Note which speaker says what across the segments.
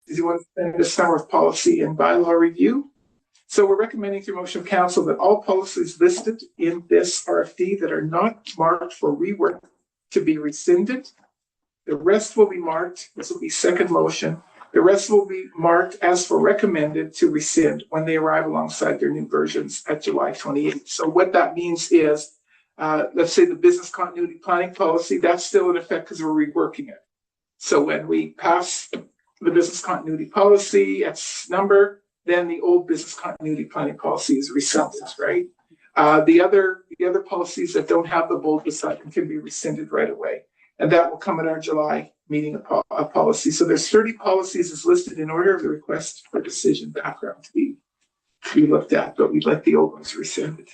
Speaker 1: you want to spend this summer with policy and bylaw review. So we're recommending through motion of council that all policies listed in this RFD that are not marked for rework to be rescinded. The rest will be marked, this will be second motion. The rest will be marked as for recommended to rescind when they arrive alongside their new versions at July 28th. So what that means is, let's say the business continuity planning policy, that's still in effect because we're reworking it. So when we pass the business continuity policy at number, then the old business continuity planning policy is rescinded, right? The other policies that don't have the bold beside them can be rescinded right away. And that will come at our July meeting of policy. So there's 30 policies as listed in order of the request for decision background to be looked at, but we'd like the old ones rescinded.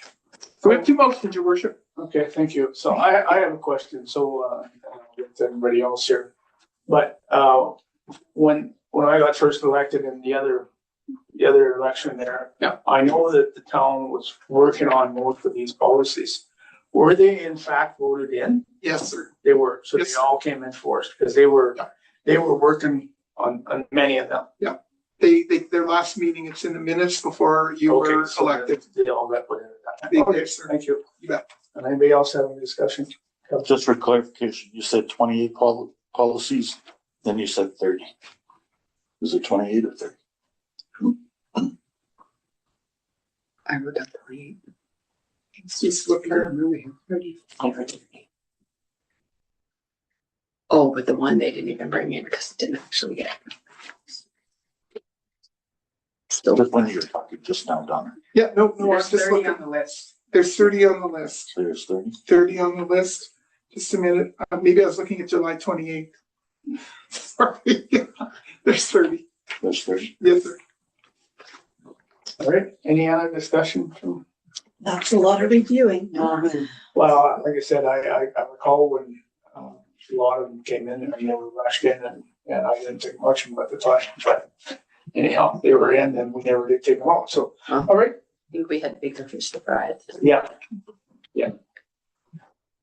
Speaker 1: So we have two motions, Your Worship.
Speaker 2: Okay, thank you. So I have a question. So with everybody else here, but when I got first elected in the other election there,
Speaker 1: yeah,
Speaker 2: I know that the town was working on most of these policies. Were they in fact voted in?
Speaker 1: Yes, sir.
Speaker 2: They were. So
Speaker 1: yes,
Speaker 2: they all came in force because they were working on many of them.
Speaker 1: Yeah. Their last meeting, it's in the minutes before you were elected.
Speaker 2: They all got put in. Okay, sir. Thank you.
Speaker 1: You bet.
Speaker 2: And anybody else have any discussion?
Speaker 3: Just for clarification, you said 28 policies, then you said 30. Is it 28 or 30?
Speaker 4: I wrote down 28.
Speaker 1: It's just looking at
Speaker 4: 30. Oh, but the one they didn't even bring in because it didn't actually get. Still,
Speaker 3: Just when you were talking just now, Donna.
Speaker 1: Yeah, no, I
Speaker 4: there's
Speaker 1: was just
Speaker 4: 30
Speaker 1: looking
Speaker 4: on the list.
Speaker 1: There's 30 on the list.
Speaker 3: There's 30.
Speaker 1: 30 on the list. Just a minute. Maybe I was looking at July 28th. Sorry. There's 30.
Speaker 3: There's 30.
Speaker 1: Yes, sir.
Speaker 2: All right. Any other discussion from?
Speaker 5: That's a lot of reviewing.
Speaker 2: Well, like I said, I recall when a lot of them came in and they were rushed in and I didn't think much of them at the time. But anyhow, they were in and we never did take them out. So, all right.
Speaker 4: I think we had bigger fish to fry.
Speaker 2: Yeah.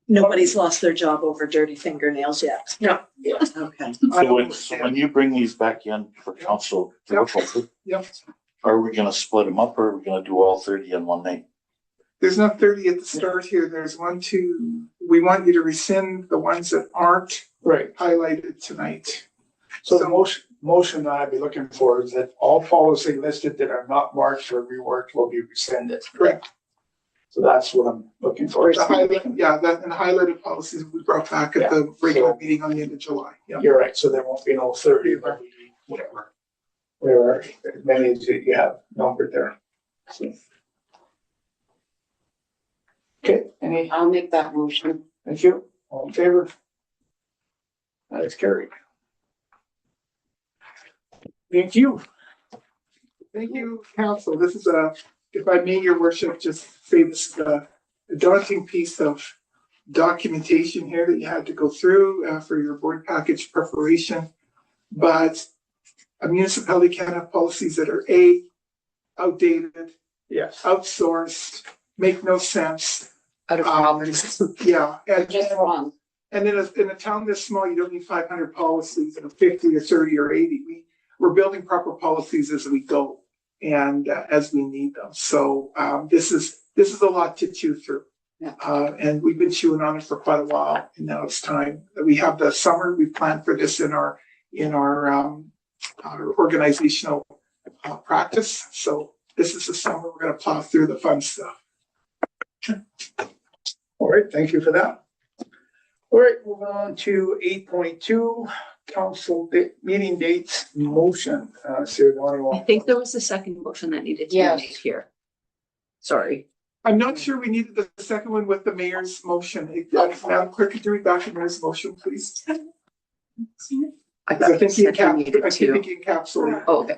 Speaker 5: Nobody's lost their job over dirty fingernails yet.
Speaker 1: Yeah.
Speaker 2: Yeah.
Speaker 5: Okay.
Speaker 3: So when you bring these back in for council to look over, are we gonna split them up or are we gonna do all 30 in one night?
Speaker 1: There's not 30 at the start here. There's 1, 2. We want you to rescind the ones that aren't highlighted tonight.
Speaker 2: So the motion that I'd be looking for is that all policy listed that are not marked for rework will be rescinded.
Speaker 1: Correct.
Speaker 2: So that's what I'm looking for.
Speaker 1: The highlighted policies we brought back at the regular meeting on the end of July. Yeah.
Speaker 2: You're right. So there won't be no 30, there'll be whatever, as many as you have numbered there. So. Okay,
Speaker 4: I'll make that motion.
Speaker 2: Thank you. All in favor? That is carried. Thank you.
Speaker 1: Thank you, council. This is if I may, Your Worship, just say this is a daunting piece of documentation here that you had to go through for your board package preparation. But a municipality can have policies that are outdated, outsourced, make no sense.
Speaker 4: Out of province.
Speaker 1: Yeah. And
Speaker 4: just wrong.
Speaker 1: And in a town this small, you don't need 500 policies and 50 or 30 or 80. We're building proper policies as we go and as we need them. So this is a lot to chew through.
Speaker 4: Yeah.
Speaker 1: And we've been chewing on it for quite a while, and now it's time. We have the summer. We planned for this in our organizational practice. So this is the summer. We're going to plow through the fun stuff.
Speaker 2: All right, thank you for that. All right, moving on to 8.2, council meeting dates motion.
Speaker 5: I think there was a second motion that needed to be made here. Sorry.
Speaker 1: I'm not sure we needed the second one with the mayor's motion. Madam Clerk, could you read back the mayor's motion, please?
Speaker 4: I think
Speaker 1: he encapsulated.
Speaker 4: Oh, okay.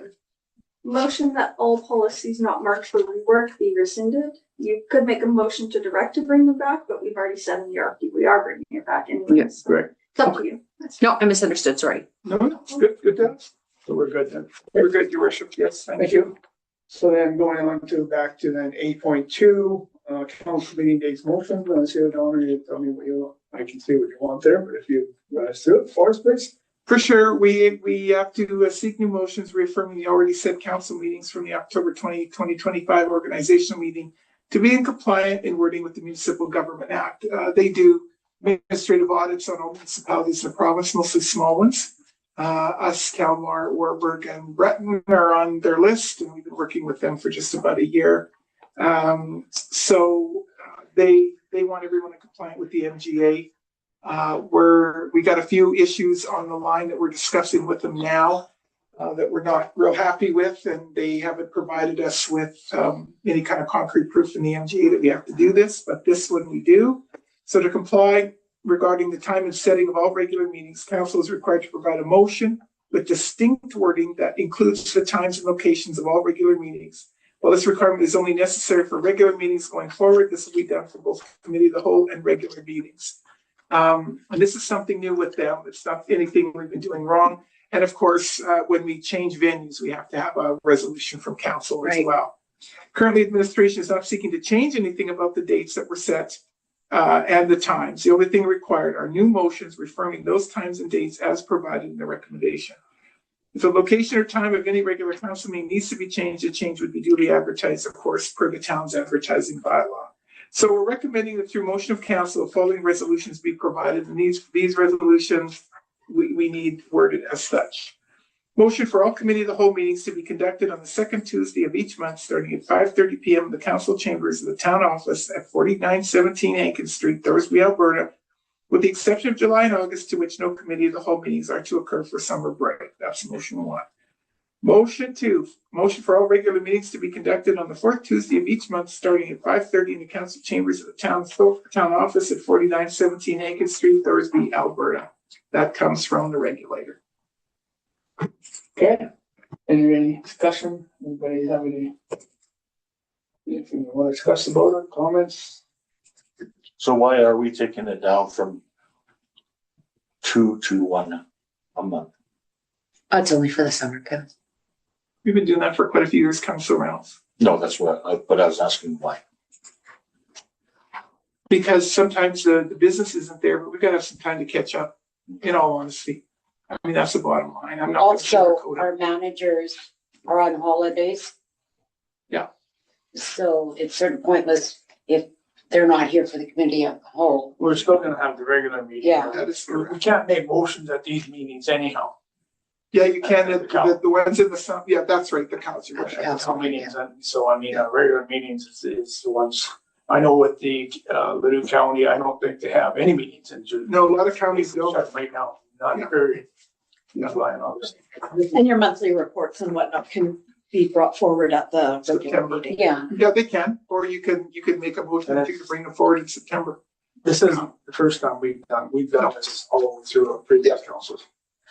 Speaker 6: Motion that all policies not marked for rework be rescinded. You could make a motion to direct to bring them back, but we've already said in the RFP we are bringing it back anyways.
Speaker 4: Yes,
Speaker 2: correct.
Speaker 6: It's up to you.
Speaker 4: No, I misunderstood. Sorry.
Speaker 1: No, it's good. Good then.
Speaker 2: So we're good then.
Speaker 1: We're good, Your Worship. Yes,
Speaker 2: Thank you. So then going on to back to then 8.2, council meeting dates motion. Sarah Donner, you tell me what I can see what you want there, but if you run us through it for us, please.
Speaker 1: For sure, we have to seek new motions reaffirming the already said council meetings from the October 2025 organizational meeting to be in compliant in wording with the Municipal Government Act. They do administrative audits on all municipalities in the province, mostly small ones. Us, Kalmar, Warburg, and Breton are on their list, and we've been working with them for just about a year. So they want everyone in compliant with the MGA. We got a few issues on the line that we're discussing with them now that we're not real happy with, and they haven't provided us with any kind of concrete proof in the MGA that we have to do this, but this one we do. So to comply regarding the time and setting of all regular meetings, council is required to provide a motion with distinct wording that includes the times and locations of all regular meetings. While this requirement is only necessary for regular meetings going forward, this will be done for both committee of the whole and regular meetings. And this is something new with them. It's not anything we've been doing wrong. And of course, when we change venues, we have to have a resolution from council as well. Currently, administration is not seeking to change anything about the dates that were set and the times. The only thing required are new motions reaffirming those times and dates as provided in the recommendation. If the location or time of any regular council meeting needs to be changed, a change would be duly advertised, of course, per the town's advertising bylaw. So we're recommending that through motion of council, the following resolutions be provided, and these resolutions we need worded as such. Motion for all committee of the whole meetings to be conducted on the second Tuesday of each month, starting at 5:30 p.m. in the council chambers of the town office at 4917 Hankin Street, Thorsby, Alberta, with the exception of July and August, to which no committee of the whole meetings are to occur for summer break. That's motion one. Motion two, motion for all regular meetings to be conducted on the fourth Tuesday of each month, starting at 5:30 in the council chambers of the town office at 4917 Hankin Street, Thorsby, Alberta. That comes from the regulator.
Speaker 2: Okay, any discussion? Anybody have anything you want to discuss about it, comments?
Speaker 3: So why are we taking it down from 2 to 1 a month?
Speaker 4: It's only for the summer, Kevin.
Speaker 1: We've been doing that for quite a few years, Council Reynolds.
Speaker 3: No, that's but I was asking why.
Speaker 1: Because sometimes the business isn't there, but we've got to have some time to catch up, in all honesty. I mean, that's the bottom line. I'm not going to
Speaker 7: Also,
Speaker 1: sugarcoat it.
Speaker 7: our managers are on holidays.
Speaker 1: Yeah.
Speaker 7: So it's sort of pointless if they're not here for the committee of the whole.
Speaker 2: We're still gonna have the regular meeting.
Speaker 7: Yeah.
Speaker 1: That is
Speaker 2: We
Speaker 1: correct.
Speaker 2: can't make motions at these meetings anyhow.
Speaker 1: Yeah, you can, the ones in the sun, yeah, that's right, the council.
Speaker 2: Council meetings, and so I mean, regular meetings is the ones, I know with the Ladue County, I don't think they have any meetings in June.
Speaker 1: No, a lot of counties don't.
Speaker 2: Right now, not very.
Speaker 1: Yeah.
Speaker 2: July and August.
Speaker 8: And your monthly reports and whatnot can be brought forward at the regular
Speaker 1: September.
Speaker 8: meeting.
Speaker 7: Yeah.
Speaker 1: Yeah, they can, or you can make a motion to bring them forward in September.
Speaker 2: This isn't the first time we've done this all the way through our previous councils.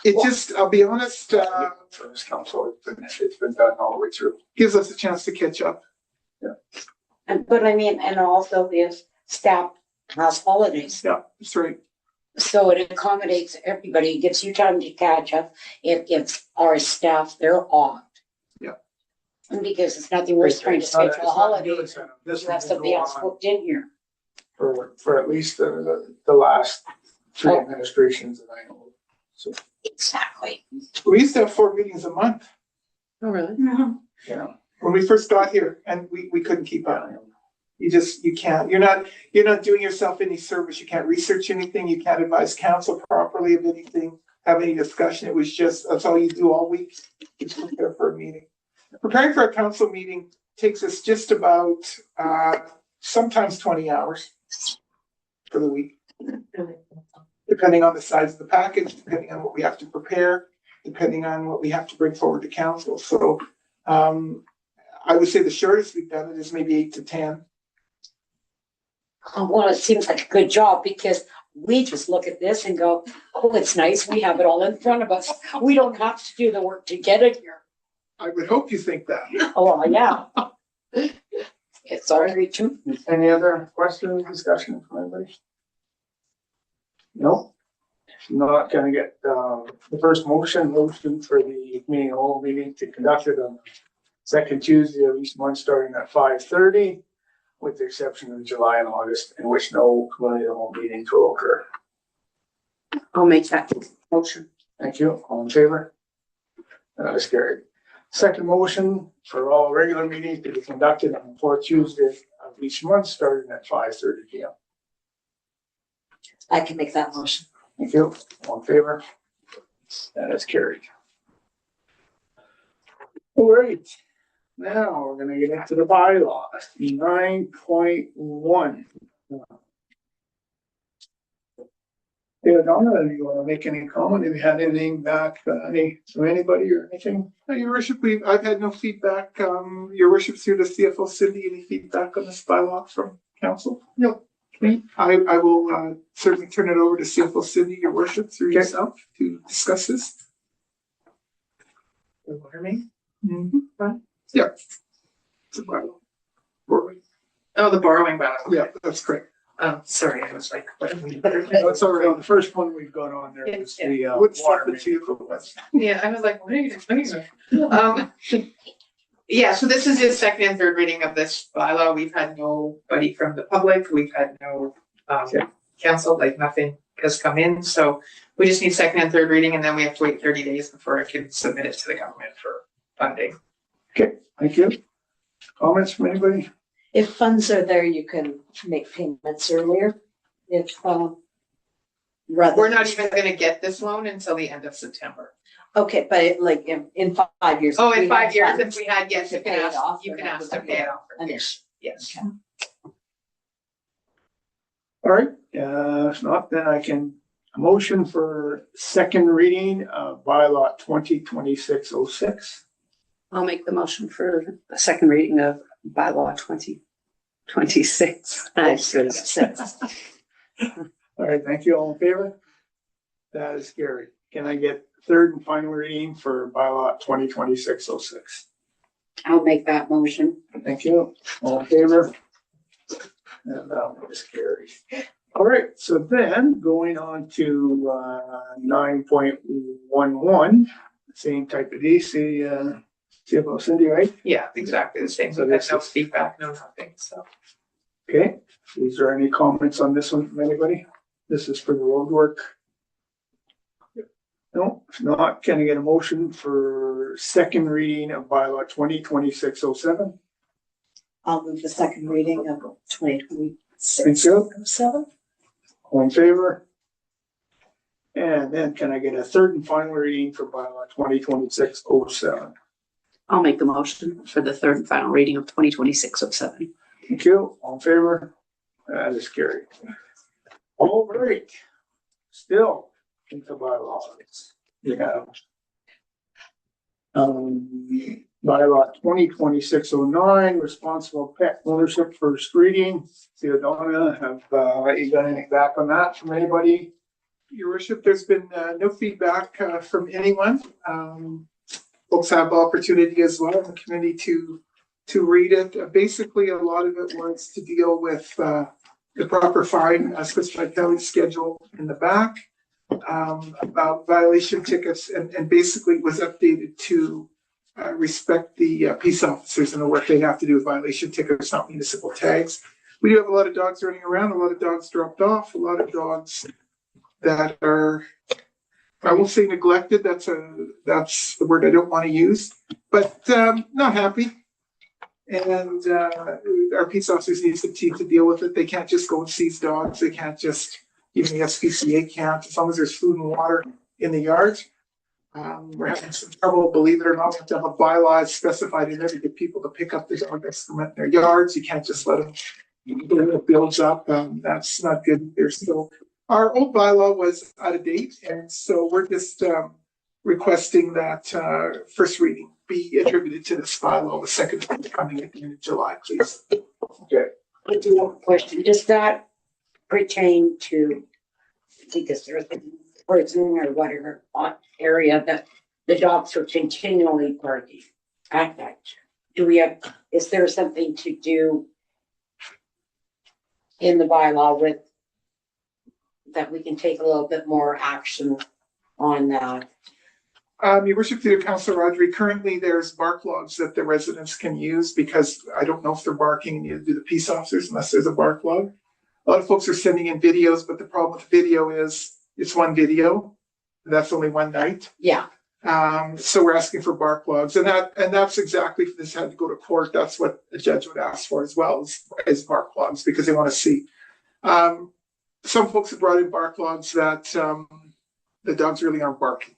Speaker 1: It just, I'll be honest,
Speaker 2: For this council, it's been done all the way through.
Speaker 1: gives us a chance to catch up.
Speaker 7: But I mean, and also if staff has holidays,
Speaker 1: Yeah, that's right.
Speaker 7: so it accommodates everybody, it gives you time to catch up. It gives our staff their off.
Speaker 1: Yeah.
Speaker 7: And because it's nothing worse trying to
Speaker 2: It's not-
Speaker 7: schedule a
Speaker 2: it's not
Speaker 7: holiday,
Speaker 2: good incentive. This
Speaker 7: you have
Speaker 2: will
Speaker 7: somebody
Speaker 2: go
Speaker 7: else
Speaker 2: on
Speaker 7: booked in here.
Speaker 2: For at least the last three administrations that I know. So,
Speaker 7: Exactly.
Speaker 1: We used to have 4 meetings a month
Speaker 4: Oh, really?
Speaker 2: yeah.
Speaker 1: when we first got here, and we couldn't keep up. You can't, you're not doing yourself any service. You can't research anything. You can't advise council properly of anything, have any discussion. It was just, that's all you do all week. You just prepare for a meeting. Preparing for a council meeting takes us just about, sometimes 20 hours for the week. Depending on the size of the package, depending on what we have to prepare, depending on what we have to bring forward to council. So, I would say the shortest we've done it is maybe 8 to 10.
Speaker 7: Well, it seems like a good job because we just look at this and go, oh, it's nice. We have it all in front of us. We don't have to do the work to get it here.
Speaker 1: I would hope you think that.
Speaker 7: Oh, yeah. It's already true.
Speaker 2: Any other questions, discussion from anybody? No? Not gonna get, the first motion for the meeting, whole meeting to conduct it on second Tuesday of each month, starting at 5:30, with the exception of July and August, in which no committee of the whole meetings will occur.
Speaker 4: I'll make that motion.
Speaker 2: Thank you. All in favor? That is carried. Second motion for all regular meetings to be conducted on the fourth Tuesday of each month, starting at 5:30 p.m.
Speaker 7: I can make that motion.
Speaker 2: Thank you. All in favor? That is carried. All right. Now we're gonna get into the bylaws. 9.1. Yeah, Donna, do you want to make any comment? Have you had anything back, from anybody or anything?
Speaker 1: Your worship, I've had no feedback. Your worship, through the CFO Cindy, any feedback on this bylaw from council? No. I will certainly turn it over to CFO Cindy, your worship, through yourself to discuss this.
Speaker 9: You hear me?
Speaker 1: Yeah. It's a bylaw. Borrowing.
Speaker 9: Oh, the borrowing bylaw.
Speaker 1: Yeah, that's correct.
Speaker 9: Sorry, I was like, what?
Speaker 2: No, it's all right. The first one we've got on there is the
Speaker 1: What stuff
Speaker 2: water
Speaker 1: that you was?
Speaker 9: Yeah, I was like, what are you doing? Yeah, so this is the second and third reading of this bylaw. We've had nobody from the public. We've had no council, like nothing has come in. So we just need second and third reading, and then we have to wait 30 days before I can submit it to the government for funding.
Speaker 2: Okay, thank you. Comments from anybody?
Speaker 7: If funds are there, you can make payments earlier. If, rather.
Speaker 9: We're not even gonna get this loan until the end of September.
Speaker 7: Okay, but like in 5 years.
Speaker 9: Oh,
Speaker 7: if
Speaker 9: in
Speaker 7: we
Speaker 9: 5
Speaker 7: have
Speaker 9: years,
Speaker 7: funds
Speaker 9: if we had, yes,
Speaker 7: to
Speaker 9: you can
Speaker 7: pay it
Speaker 9: ask,
Speaker 7: off,
Speaker 9: you
Speaker 7: then
Speaker 9: can
Speaker 7: that
Speaker 9: ask
Speaker 7: would
Speaker 9: to
Speaker 7: be
Speaker 9: pay it off. for
Speaker 7: an
Speaker 9: years. Yes.
Speaker 2: All right, if not, then I can, a motion for second reading of bylaw 2026-06.
Speaker 5: I'll make the motion for the second reading of bylaw 2026. I should have said.
Speaker 2: All right, thank you. All in favor? That is carried. Can I get third and final reading for bylaw 2026-06?
Speaker 7: I'll make that motion.
Speaker 2: Thank you. All in favor? And that one is carried. All right, so then going on to 9.11, same type of DC, CFO Cindy, right?
Speaker 9: Yeah, exactly the same.
Speaker 2: So
Speaker 9: So there's no
Speaker 2: this is-
Speaker 9: feedback, no nothing, so.
Speaker 2: Okay, is there any comments on this one from anybody? This is for the road work. No, if not, can I get a motion for second reading of bylaw 2026-07?
Speaker 8: I'll move the second reading of 2026.
Speaker 2: Thank you.
Speaker 8: 07.
Speaker 2: All in favor? And then can I get a third and final reading for bylaw 2026-07?
Speaker 5: I'll make the motion for the third and final reading of 2026-07.
Speaker 2: Thank you. All in favor? That is carried. All right. Still into bylaws. Yeah. Bylaw 2026-09, responsible pet ownership, first reading. Theodona, have you got anything back on that from anybody?
Speaker 1: Your worship, there's been no feedback from anyone. Folks have opportunity as well in the committee to read it. Basically, a lot of it was to deal with the proper fine specified penalty schedule in the back, about violation tickets, and basically was updated to respect the peace officers and the work they have to do with violation tickets, not municipal tags. We do have a lot of dogs running around, a lot of dogs dropped off, a lot of dogs that are, I won't say neglected, that's the word I don't want to use, but not happy. And our peace officers need some teeth to deal with it. They can't just go and seize dogs. They can't just, even the SPCA can't, as long as there's food and water in the yards. We're having some trouble, believe it or not, we have to have a bylaw specified in there to get people to pick up the dog excrement in their yards. You can't just let them, it builds up. That's not good. There's still, our old bylaw was out of date, and so we're just requesting that first reading be attributed to this bylaw, the second one coming at the end of July, please.
Speaker 2: Okay.
Speaker 7: I do have a question. Does that pertain to, because there's a person or whatever area that the dogs are continually barking at that? Do we have, is there something to do in the bylaw with that we can take a little bit more action on that?
Speaker 1: Your worship, through Councillor Rodri, currently there's bark logs that the residents can use because I don't know if they're barking and neither do the peace officers unless there's a bark log. A lot of folks are sending in videos, but the problem with video is it's one video. That's only one night.
Speaker 7: Yeah,
Speaker 1: So we're asking for bark logs, and that's exactly if this had to go to court, that's what the judge would ask for as well, is bark logs, because they want to see. Some folks have brought in bark logs that the dogs really aren't barking.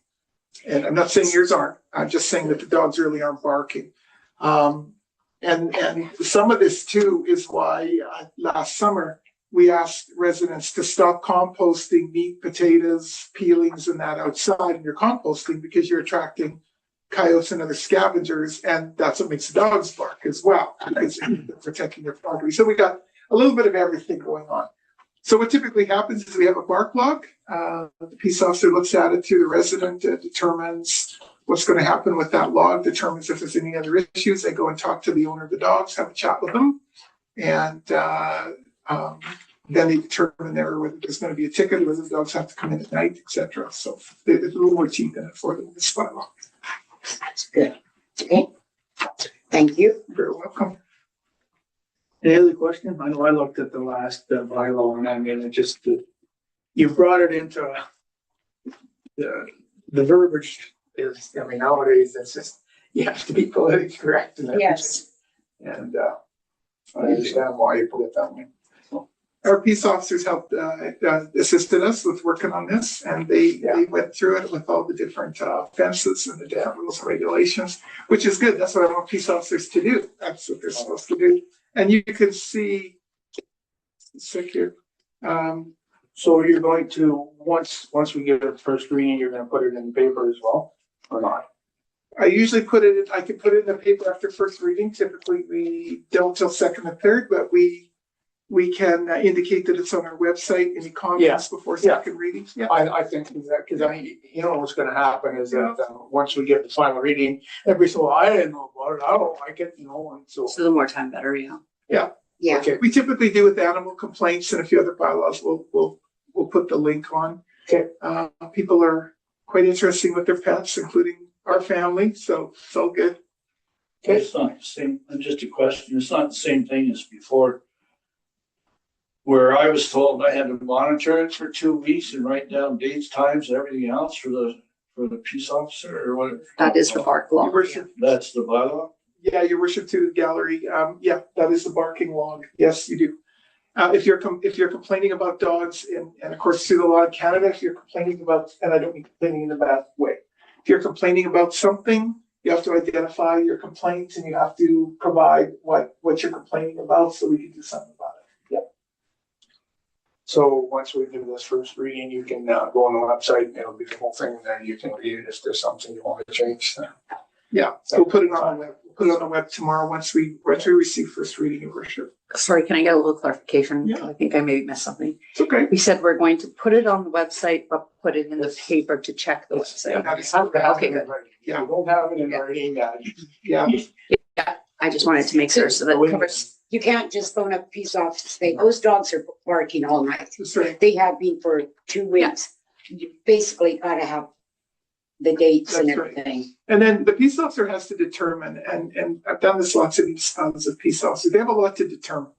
Speaker 1: And I'm not saying yours aren't, I'm just saying that the dogs really aren't barking. And some of this too is why last summer we asked residents to stop composting meat, potatoes, peelings and that outside in your composting, because you're attracting coyotes and other scavengers, and that's what makes the dogs bark as well, because they're protecting their property. So we got a little bit of everything going on. So what typically happens is we have a bark log. The peace officer looks at it through the resident, determines what's going to happen with that log, determines if there's any other issues. They go and talk to the owner of the dogs, have a chat with them, and then they determine whether there's going to be a ticket, whether the dogs have to come in at night, etc. So there's a little more teeth in it for them in this bylaw.
Speaker 7: that's good. Okay, thank you.
Speaker 1: You're very welcome.
Speaker 2: Any other question? I know I looked at the last bylaw and I mean, it just, you brought it into the verbiage is, I mean, nowadays it's just, you have to be politically correct and everything.
Speaker 7: Yes.
Speaker 2: And I understand why you put it that way.
Speaker 1: Our peace officers helped, assisted us with working on this, and they went through it with all the different offenses and the damn rules and regulations, which is good. That's what I want peace officers to do. That's what they're supposed to do. And you can see, sick here.
Speaker 2: So you're going to, once we get the first reading, you're gonna put it in the paper as well, or not?
Speaker 1: I usually I can put it in the paper after first reading. Typically, we don't till second and third, but we can indicate that it's on our website. Any comments before second reading? Yeah.
Speaker 2: I think that, because you know what's gonna happen is that once we get the final reading, everybody says, well, I didn't know about it, I don't like it, you know, and so.
Speaker 5: So the more time better, yeah.
Speaker 7: Yeah,
Speaker 2: Okay,
Speaker 1: We typically do with animal complaints and a few other bylaws. We'll put the link on.
Speaker 2: okay,
Speaker 1: People are quite interesting with their pets, including our family, so it's all good.
Speaker 2: okay.
Speaker 10: It's not the same, just a question, it's not the same thing as before, where I was told I had to monitor it for 2 weeks and write down dates, times, everything else for the peace officer or whatever.
Speaker 5: That is the bark law.
Speaker 1: Your worship,
Speaker 10: That's the bylaw?
Speaker 1: yeah, your worship to the gallery. Yeah, that is the barking log. Yes, you do. If you're complaining about dogs, and of course through the law in Canada, if you're complaining about, and I don't mean complaining in a bad way, if you're complaining about something, you have to identify your complaint and you have to provide what you're complaining about so we can do something about it. Yeah.
Speaker 2: So once we do this first reading, you can go on the website, and it'll be the whole thing, and then you can read it if there's something you want to change.
Speaker 1: Yeah, so we'll put it on the web. We'll put it on the web tomorrow once we receive first reading, your worship.
Speaker 5: Sorry, can I get a little clarification?
Speaker 1: Yeah.
Speaker 5: I think I maybe missed something.
Speaker 1: It's okay.
Speaker 5: We said we're going to put it on the website, but put it in the paper to check the website.
Speaker 1: That is-
Speaker 5: Okay, good.
Speaker 2: Yeah, we don't have it in writing,
Speaker 1: Yeah,
Speaker 5: I just wanted to make sure so that covers.
Speaker 7: you can't just phone up peace officer, say, those dogs are barking all night.
Speaker 1: that's right.
Speaker 7: They have been for 2 weeks. You basically gotta have the dates and
Speaker 1: That's right.
Speaker 7: everything.
Speaker 1: And then the peace officer has to determine, and I've done this lots of these tons of peace officers, they have a lot to determine.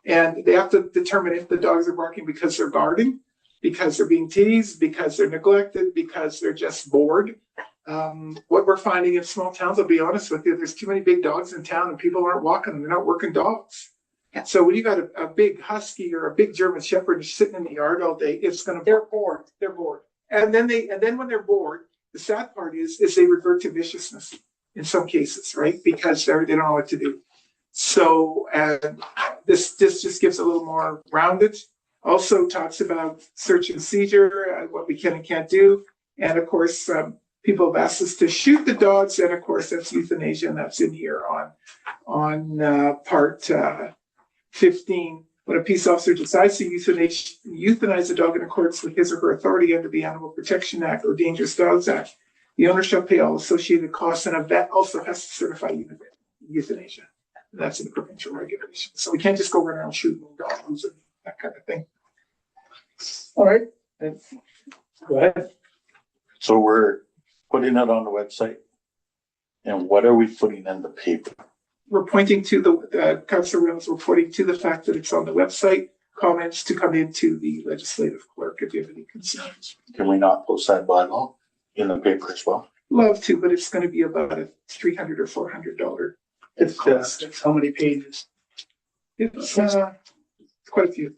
Speaker 1: And they have to determine if the dogs are barking because they're guarding, because they're being teased, because they're neglected, because they're just bored. What we're finding in small towns, I'll be honest with you, there's too many big dogs in town and people aren't walking them, they're not working dogs.
Speaker 5: Yeah.
Speaker 1: So when you got a big husky or a big German shepherd sitting in the yard all day, it's gonna.
Speaker 7: They're bored.
Speaker 1: They're bored. And then when they're bored, the sad part is they revert to viciousness in some cases, right? Because they don't know what to do. So this just gives a little more rounded. Also talks about search and seizure, what we can and can't do. And of course, people have asked us to shoot the dogs. And of course, that's euthanasia, and that's in here on part 15. When a peace officer decides to euthanize a dog in accordance with his or her authority under the Animal Protection Act or Dangerous Dogs Act, the owner shall pay all associated costs, and a vet also has to certify euthanasia. And that's in the provincial regulation. So we can't just go around shooting dogs and that kind of thing.
Speaker 2: All right. Go ahead.
Speaker 3: So we're putting it on the website. And what are we putting in the paper?
Speaker 1: We're pointing to Councillor Reynolds, we're pointing to the fact that it's on the website. comments to come into the legislative clerk if you have any concerns.
Speaker 3: Can we not post that bylaw in the paper as well?
Speaker 1: Love to, but it's gonna be about a $300 or $400.
Speaker 2: It's how many pages?
Speaker 1: It's quite a few.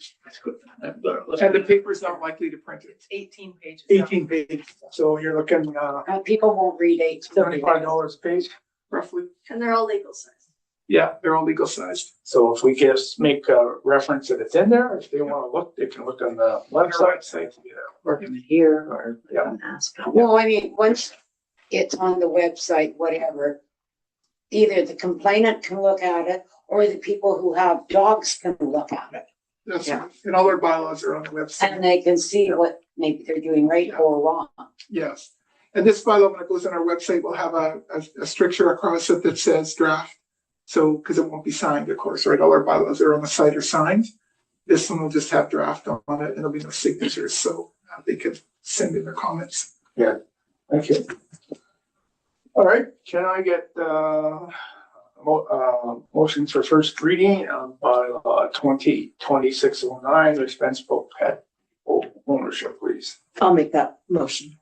Speaker 1: And the paper's not likely to print it.
Speaker 9: It's 18 pages.
Speaker 2: 18 pages, so you're looking,
Speaker 7: People won't read
Speaker 2: $75 a page.
Speaker 1: Roughly.
Speaker 6: And they're all legal size.
Speaker 1: Yeah, they're all legal sized.
Speaker 2: So if we just make a reference that it's in there, if they wanna look, they can look on the website, or
Speaker 7: here.
Speaker 2: or, yeah.
Speaker 7: Well, I mean, once it's on the website, whatever, either the complainant can look at it or the people who have dogs can look at it.
Speaker 1: That's
Speaker 7: Yeah.
Speaker 1: right. And all our bylaws are on the website.
Speaker 7: And they can see what maybe they're doing right or wrong.
Speaker 1: Yes. And this bylaw, when it goes on our website, will have a stricture across it that says draft. So, because it won't be signed, of course, right? All our bylaws that are on the site are signed. This one will just have draft on it and there'll be no signatures, so they could send in their comments.
Speaker 2: Thank you. All right, can I get, motions for first reading on bylaw 202609, responsible pet ownership, please?
Speaker 8: I'll make that motion.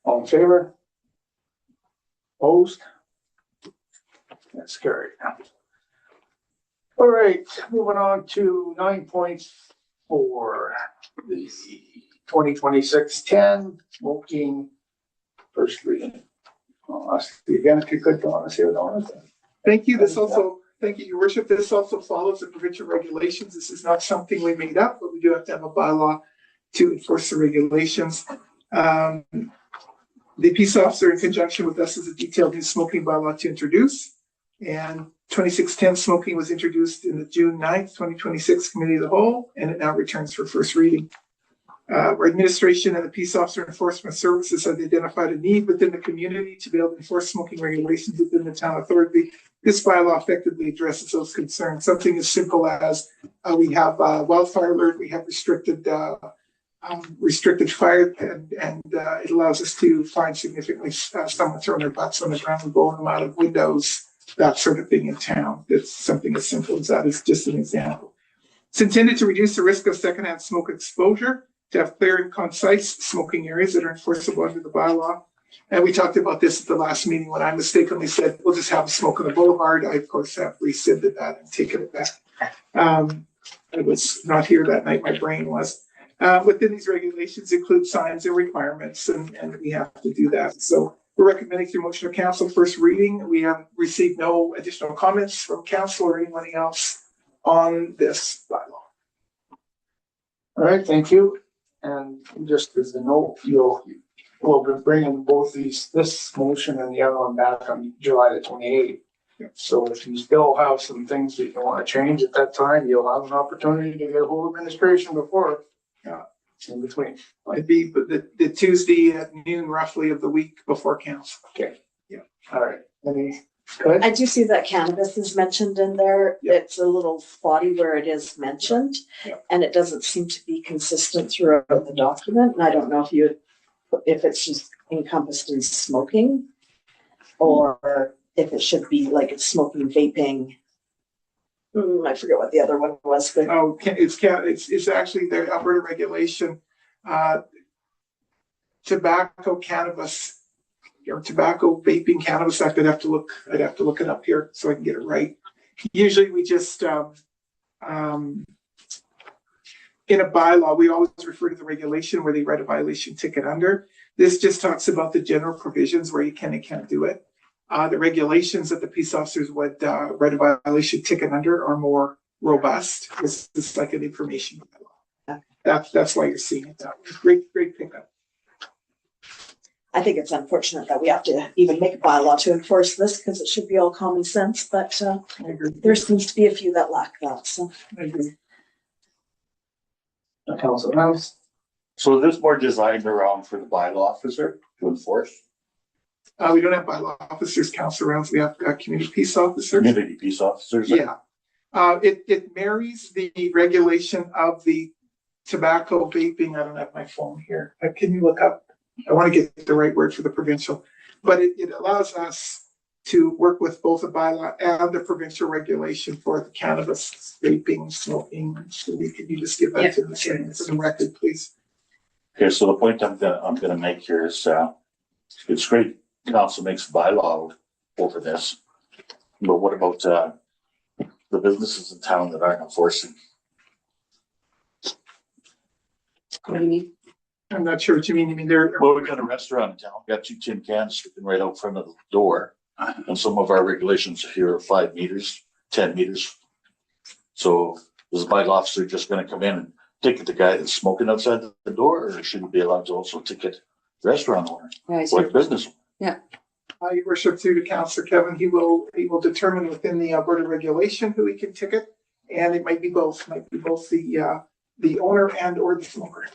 Speaker 2: All in favor? Opposed? That's carried. All right, moving on to 9.4, the 2026-10 smoking first reading. I'll ask you again if you could, Donna, see what Donna said.
Speaker 1: Thank you. Thank you, Your Worship. This also follows the provincial regulations. This is not something we made up, but we do have to have a bylaw to enforce the regulations. The peace officer in conjunction with us is a detailed new smoking bylaw to introduce. And 2610 smoking was introduced in the June 9th, 2026 Committee of the Whole, and it now returns for first reading. Our administration and the Peace Officer Enforcement Services have identified a need within the community to be able to enforce smoking regulations within the town authority. This bylaw effectively addresses those concerns. Something as simple as we have wildfire alert, we have restricted fire, and it allows us to find significantly someone throwing their butts on the ground and blowing them out of windows, that sort of thing in town. It's something as simple as that. It's just an example. It's intended to reduce the risk of secondhand smoke exposure, to have clear and concise smoking areas that are enforceable under the bylaw. And we talked about this at the last meeting when I mistakenly said, we'll just have smoke on the boulevard. I, of course, have rescinded that and taken it back. I was not here that night, my brain was. Within these regulations include signs and requirements, and we have to do that. So we're recommending through motion of council first reading. We have received no additional comments from council or anyone else on this bylaw.
Speaker 2: All right, thank you. And just as a note, we'll be bringing both this motion and the other one back on July the 28th. So if you still have some things that you want to change at that time, you'll have an opportunity to get a whole administration before, in between.
Speaker 1: It'd be the Tuesday at noon roughly of the week before council.
Speaker 2: Okay.
Speaker 1: Yeah.
Speaker 2: All right. Good.
Speaker 8: I do see that cannabis is mentioned in there.
Speaker 1: Yeah.
Speaker 8: It's a little spotty where it is mentioned.
Speaker 1: Yeah.
Speaker 8: And it doesn't seem to be consistent throughout the document. And I don't know if it's just encompassed in smoking or if it should be like it's smoking, vaping. I forget what the other one was, but
Speaker 1: Oh, it's actually the Alberta regulation, tobacco, cannabis, or tobacco, vaping, cannabis. I'd have to look it up here so I can get it right. Usually we just, in a bylaw, we always refer to the regulation where they write a violation ticket under. This just talks about the general provisions where you can and can't do it. The regulations that the peace officers would write a violation ticket under are more robust. This is like an information bylaw. That's why you're seeing it that way. Great pickup.
Speaker 8: I think it's unfortunate that we have to even make a bylaw to enforce this because it should be all common sense, but
Speaker 1: I agree.
Speaker 8: there seems to be a few that lack that, so.
Speaker 1: I agree.
Speaker 2: Council House.
Speaker 3: So is this more designed around for the bylaw officer to enforce?
Speaker 1: We don't have bylaw officers, council rounds. We have community peace officers.
Speaker 3: Community peace officers?
Speaker 1: Yeah. It marries the regulation of the tobacco, vaping. I don't have my phone here. Can you look up? I want to get the right word for the provincial, but it allows us to work with both the bylaw and the provincial regulation for the cannabis vaping, smoking. So could you just give that to the same record, please?
Speaker 3: Okay, so the point I'm gonna make here is, it's great, council makes bylaw over this. But what about, the businesses in town that aren't enforcing?
Speaker 5: What do you mean?
Speaker 1: I'm not sure what you mean. You mean there?
Speaker 3: Well, we got a restaurant in town, got 2 tin cans sticking right out front of the door. And some of our regulations here are 5 meters, 10 meters. So is the bylaw officer just gonna come in and ticket the guy that's smoking outside the door, or should he be allowed to also ticket the restaurant owner, like business?
Speaker 1: Your worship, through to Councillor Kevin, he will determine within the Alberta regulation who he can ticket, and it might be both the owner and or the smoker.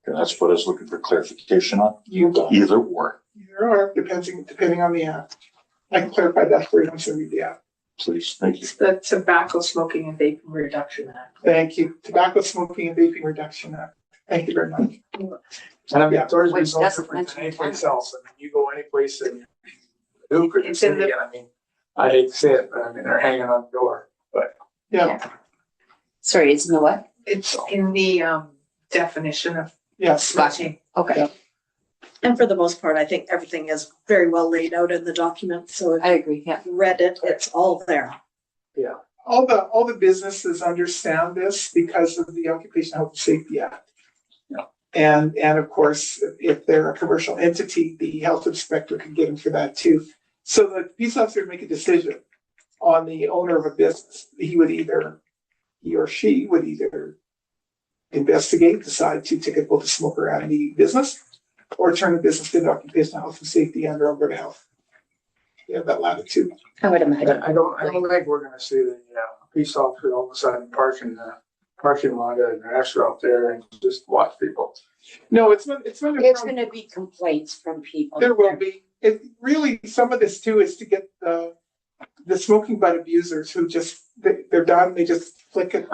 Speaker 3: And that's what I was looking for clarification on,
Speaker 1: You
Speaker 3: either or,
Speaker 1: There are, depending on the app. I can clarify that for you once I read the app.
Speaker 3: please, thank you.
Speaker 9: It's the Tobacco Smoking and Vaping Reduction Act.
Speaker 1: Thank you. Tobacco Smoking and Vaping Reduction Act. Thank you very much.
Speaker 2: And I mean, Thorsby's no
Speaker 4: doesn't
Speaker 2: different than
Speaker 4: mention
Speaker 2: anyplace else. I mean, you go any place in Duke or the
Speaker 9: It's in
Speaker 2: city,
Speaker 9: the-
Speaker 2: and I mean, I hate to say it, but I mean, they're hanging on the door, but.
Speaker 1: Yeah,
Speaker 4: Sorry, it's in the what?
Speaker 9: It's in the definition of
Speaker 1: yes.
Speaker 9: smoking.
Speaker 4: Okay,
Speaker 8: And for the most part, I think everything is very well laid out in the document, so if
Speaker 4: I agree, yeah.
Speaker 8: you read it, it's all there.
Speaker 1: All the businesses understand this because of the Occupational Health and Safety Act.
Speaker 3: Yeah.
Speaker 1: And of course, if they're a commercial entity, the health inspector can get them for that too. So the peace officer would make a decision on the owner of a business. He or she would either investigate, decide to ticket both the smoker and the business, or turn the business into occupational health and safety under Alberta Health. They have that latitude.
Speaker 4: I would imagine.
Speaker 2: I don't think we're gonna see the, police officer all of a sudden parking the parking lot at a restaurant there and just watch people.
Speaker 1: No, it's not. It's
Speaker 7: gonna be complaints from people.
Speaker 1: There will be. It really, some of this too is to get the smoking butt abusers who just, they're done, they just flick it,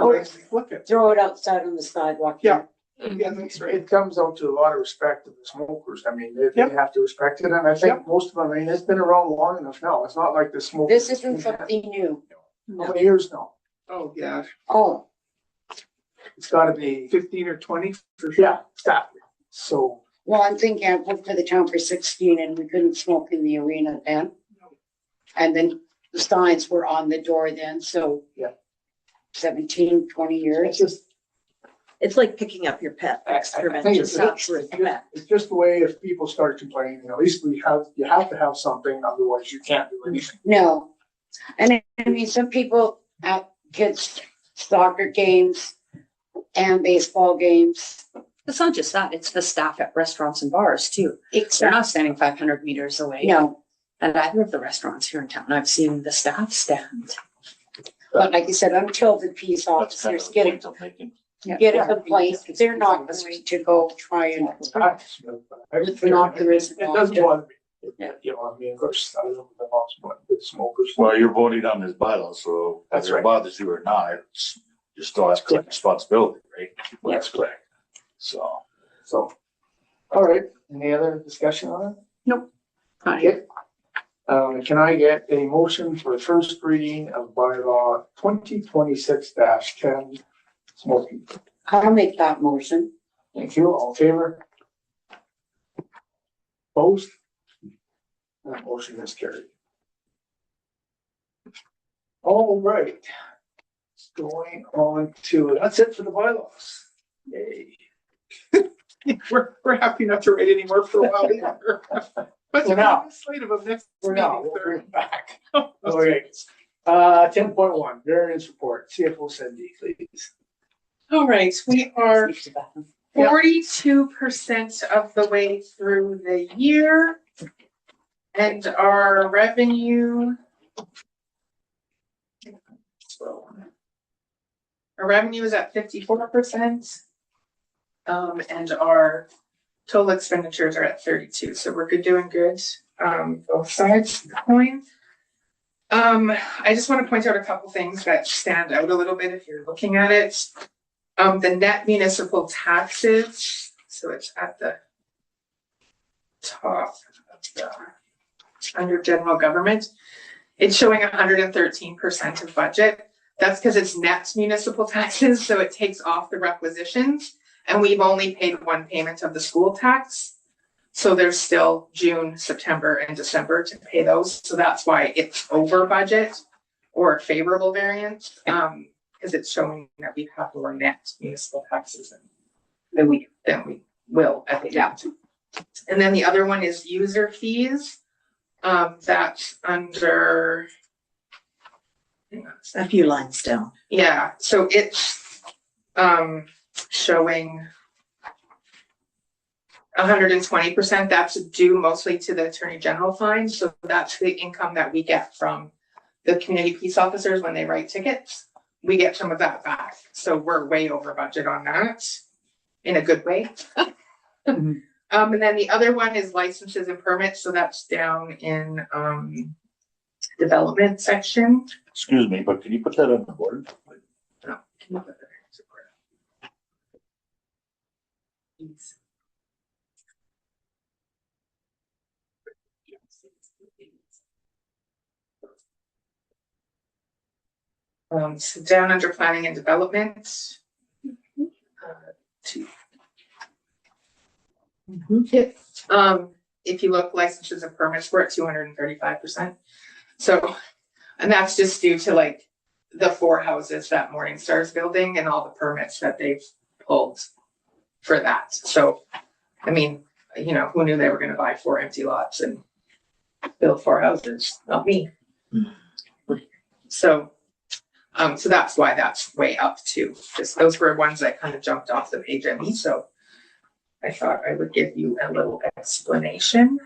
Speaker 1: flick it.
Speaker 7: Throw it outside on the sidewalk.
Speaker 1: Yeah. Yeah, that's right.
Speaker 2: It comes down to a lot of respect of the smokers. I mean, they
Speaker 1: Yep.
Speaker 2: have to respect it, and I think most of them, I mean, it's been around long enough now. It's not like the smoke.
Speaker 7: This isn't something new.
Speaker 2: How many years now?
Speaker 1: Oh, yeah,
Speaker 7: Oh,
Speaker 2: It's gotta be,
Speaker 1: 15 or 20 for sure.
Speaker 2: yeah, exactly. So,
Speaker 7: well, I'm thinking I worked for the town for 16 and we couldn't smoke in the arena then. And then the signs were on the door then, so.
Speaker 2: Yeah.
Speaker 7: 17, 20
Speaker 2: it's
Speaker 7: years.
Speaker 2: just,
Speaker 8: It's like picking up your pet,
Speaker 2: I
Speaker 8: excrement,
Speaker 2: think
Speaker 8: just not for the pet.
Speaker 2: it's just the way if people start complaining, at least you have to have something, otherwise you can't do anything.
Speaker 7: No. And I mean, some people at kids' soccer games and baseball games.
Speaker 4: It's not just that, it's the staff at restaurants and bars too. They're not standing 500 meters away.
Speaker 7: No,
Speaker 4: At either of the restaurants here in town, I've seen the staff stand.
Speaker 7: but like you said, until the peace
Speaker 3: That's kind of
Speaker 7: officers
Speaker 3: the
Speaker 7: get
Speaker 3: point I'm making.
Speaker 7: get a complaint, they're not going to go try and. Not the risk.
Speaker 2: It doesn't bother me.
Speaker 4: Yeah.
Speaker 2: You know, I mean, of course, I don't know the laws, but the smokers.
Speaker 3: Well, you're voting on this bylaw, so
Speaker 2: That's
Speaker 3: whether it
Speaker 2: right.
Speaker 3: bothers you or not, you still have to take responsibility, right?
Speaker 2: That's correct.
Speaker 3: So,
Speaker 2: So, all right, any other discussion on it?
Speaker 4: Not
Speaker 2: Okay. Can I get a motion for first reading of bylaw 2026-10 smoking?
Speaker 7: I'll make that motion.
Speaker 2: Thank you, all in favor? Opposed? That motion is carried. All right. Going on to, that's it for the bylaws. Yay.
Speaker 1: We're happy not to write anymore for a while longer. But
Speaker 2: For now.
Speaker 1: slate of them next
Speaker 2: For
Speaker 1: meeting.
Speaker 2: now, we'll bring it back.
Speaker 1: Oh,
Speaker 2: Okay. 10.1, variance report, CFO Cindy, please.
Speaker 9: All right, we are 42% of the way through the year. And our revenue. Our revenue is at 54%. And our total expenditures are at 32, so we're doing good, both sides of the coin. I just want to point out a couple things that stand out a little bit if you're looking at it. The net municipal taxes, so it's at the top of the under general government. It's showing 113% of budget. That's because it's net municipal taxes, so it takes off the requisitions. And we've only paid one payment of the school tax. So there's still June, September, and December to pay those. So that's why it's over budget or favorable variance, because it's showing that we have lower net municipal taxes than we will at the end. And then the other one is user fees. That's under, hang on a second.
Speaker 8: A few lines down.
Speaker 9: Yeah, so it's showing 120%. That's due mostly to the Attorney General fine. So that's the income that we get from the community peace officers when they write tickets. We get some of that back. So we're way over budget on that in a good way. And then the other one is licenses and permits. So that's down in development section.
Speaker 3: Excuse me, but can you put that on the board?
Speaker 9: No, can you put that in? Please. So down under planning and development. If you look licenses and permits, we're at 235%. So, and that's just due to like the 4 houses that Morningstar's building and all the permits that they've pulled for that. So, I mean, you know, who knew they were going to buy 4 empty lots and build 4 houses? Not me. So that's why that's way up too. Just those were ones that kind of jumped off the page at me. So I thought I would give you a little explanation.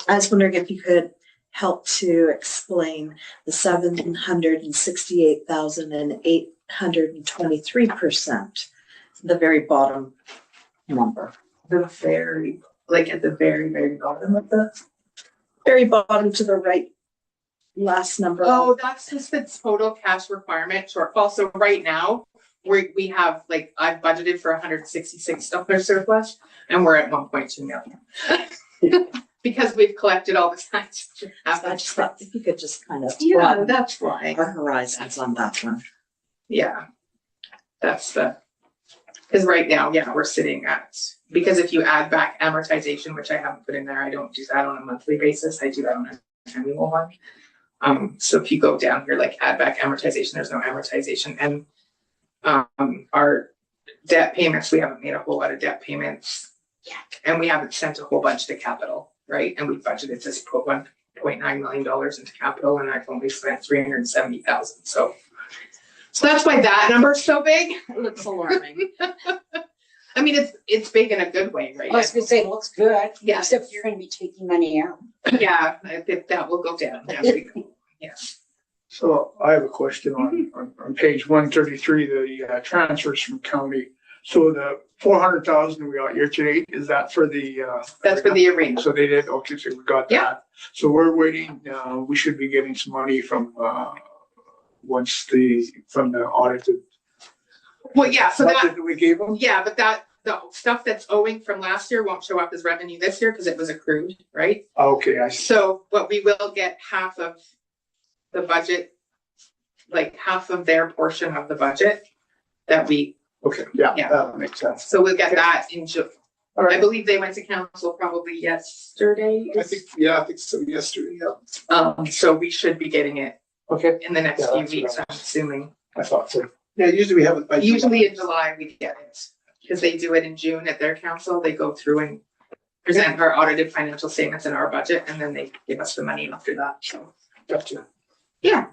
Speaker 8: I was wondering if you could help to explain the 768,823%, the very bottom number.
Speaker 9: The very, like at the very, very bottom of the.
Speaker 8: Very bottom to the right, last number.
Speaker 9: Oh, that's just the total cash requirement shortfall. So right now, we have like, I've budgeted for $166 surplus and we're at 1.2 million. Because we've collected all the tax.
Speaker 8: I just thought if you could just kind of.
Speaker 9: Yeah,
Speaker 8: broaden
Speaker 9: that's why.
Speaker 8: our horizons on that one.
Speaker 9: Yeah. That's because right now, yeah, we're sitting at, because if you add back amortization, which I haven't put in there, I don't do that on a monthly basis. I do that on an annual one. So if you go down here, like add back amortization, there's no amortization. And our debt payments, we haven't made a whole lot of debt payments. And we haven't sent a whole bunch to capital, right? And we budgeted to put $1.9 million into capital, and I've only spent $370,000. So that's why that number's so big.
Speaker 5: It looks alarming.
Speaker 9: I mean, it's big in a good way, right?
Speaker 7: I was gonna say, it looks good.
Speaker 9: Yeah.
Speaker 7: Except you're gonna be taking money out.
Speaker 9: Yeah, I think that will go down as we go. Yes.
Speaker 2: So I have a question on page 133, the transfers from county. So the 400,000 we got year to date, is that for the?
Speaker 9: That's for the arena.
Speaker 2: So they did, okay, so we got
Speaker 9: Yeah.
Speaker 2: that. So we're waiting, we should be getting some money from, from the audited.
Speaker 9: Well, yeah, so
Speaker 2: budget
Speaker 9: that,
Speaker 2: we gave them?
Speaker 9: yeah, but the stuff that's owing from last year won't show up as revenue this year because it was accrued, right?
Speaker 2: Okay, I see.
Speaker 9: So what we will get half of the budget, like half of their portion of the budget that we,
Speaker 2: Okay, yeah,
Speaker 9: Yeah.
Speaker 2: that makes sense.
Speaker 9: so we'll get that in June.
Speaker 2: All
Speaker 9: I
Speaker 2: right,
Speaker 9: believe they went to council probably yesterday.
Speaker 2: I think so, yesterday, yeah.
Speaker 9: So we should be getting it
Speaker 2: Okay,
Speaker 9: in the next
Speaker 2: Yeah,
Speaker 9: few
Speaker 2: that's
Speaker 9: weeks,
Speaker 2: what
Speaker 9: I'm assuming.
Speaker 2: I thought so. Yeah, usually we have it by.
Speaker 9: Usually in July we get it, because they do it in June at their council. They go through and present our audited financial statements and our budget, and then they give us the money after that, so.
Speaker 2: Gotcha.
Speaker 9: Yeah.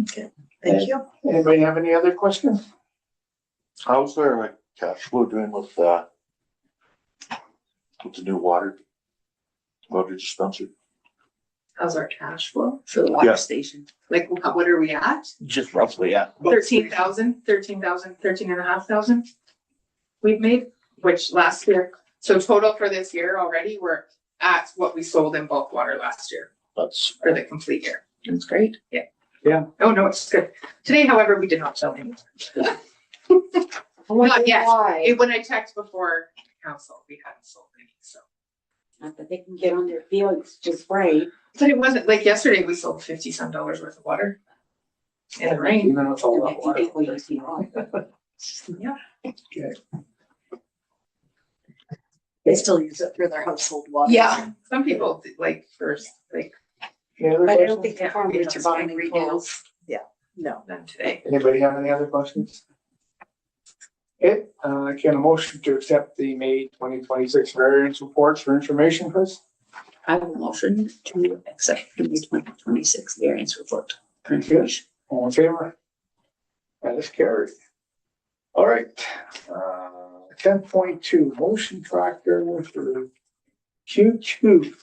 Speaker 8: Okay, thank you.
Speaker 2: Anybody have any other questions?
Speaker 3: How's their cash flow doing with the new water dispenser?
Speaker 9: How's our cash flow?
Speaker 5: For the water
Speaker 3: Yeah.
Speaker 5: station.
Speaker 9: Like, what are we at?
Speaker 3: Just roughly, yeah.
Speaker 9: 13,500 we've made, which last year, so total for this year already, we're at what we sold in bulk water last year
Speaker 3: That's,
Speaker 9: for the complete year.
Speaker 5: That's great.
Speaker 9: Oh, no, it's good. Today, however, we did not sell any.
Speaker 7: I wonder
Speaker 9: Not yet.
Speaker 7: why.
Speaker 9: When I checked before council, we hadn't sold any, so.
Speaker 7: Not that they can get on their fields to spray.
Speaker 9: But it wasn't, like yesterday, we sold 50 some dollars worth of water. In the rain.
Speaker 2: Even with all that water.
Speaker 9: Yeah.
Speaker 2: Okay.
Speaker 8: They still use it for their household water.
Speaker 9: Yeah, some people like first, like
Speaker 2: Any other
Speaker 7: But I don't
Speaker 2: questions?
Speaker 7: think the
Speaker 9: Yeah, we
Speaker 7: farmers
Speaker 9: have
Speaker 7: are buying
Speaker 9: spring
Speaker 7: retail.
Speaker 9: rolls.
Speaker 8: No.
Speaker 9: Done today.
Speaker 2: Anybody have any other questions? Okay, can a motion to accept the May 2026 variance reports for information, Chris?
Speaker 5: I have a motion to accept the May 2026 variance report.
Speaker 2: Thank you. All in favor? That is carried. All right, 10.2, motion tracker for Q2.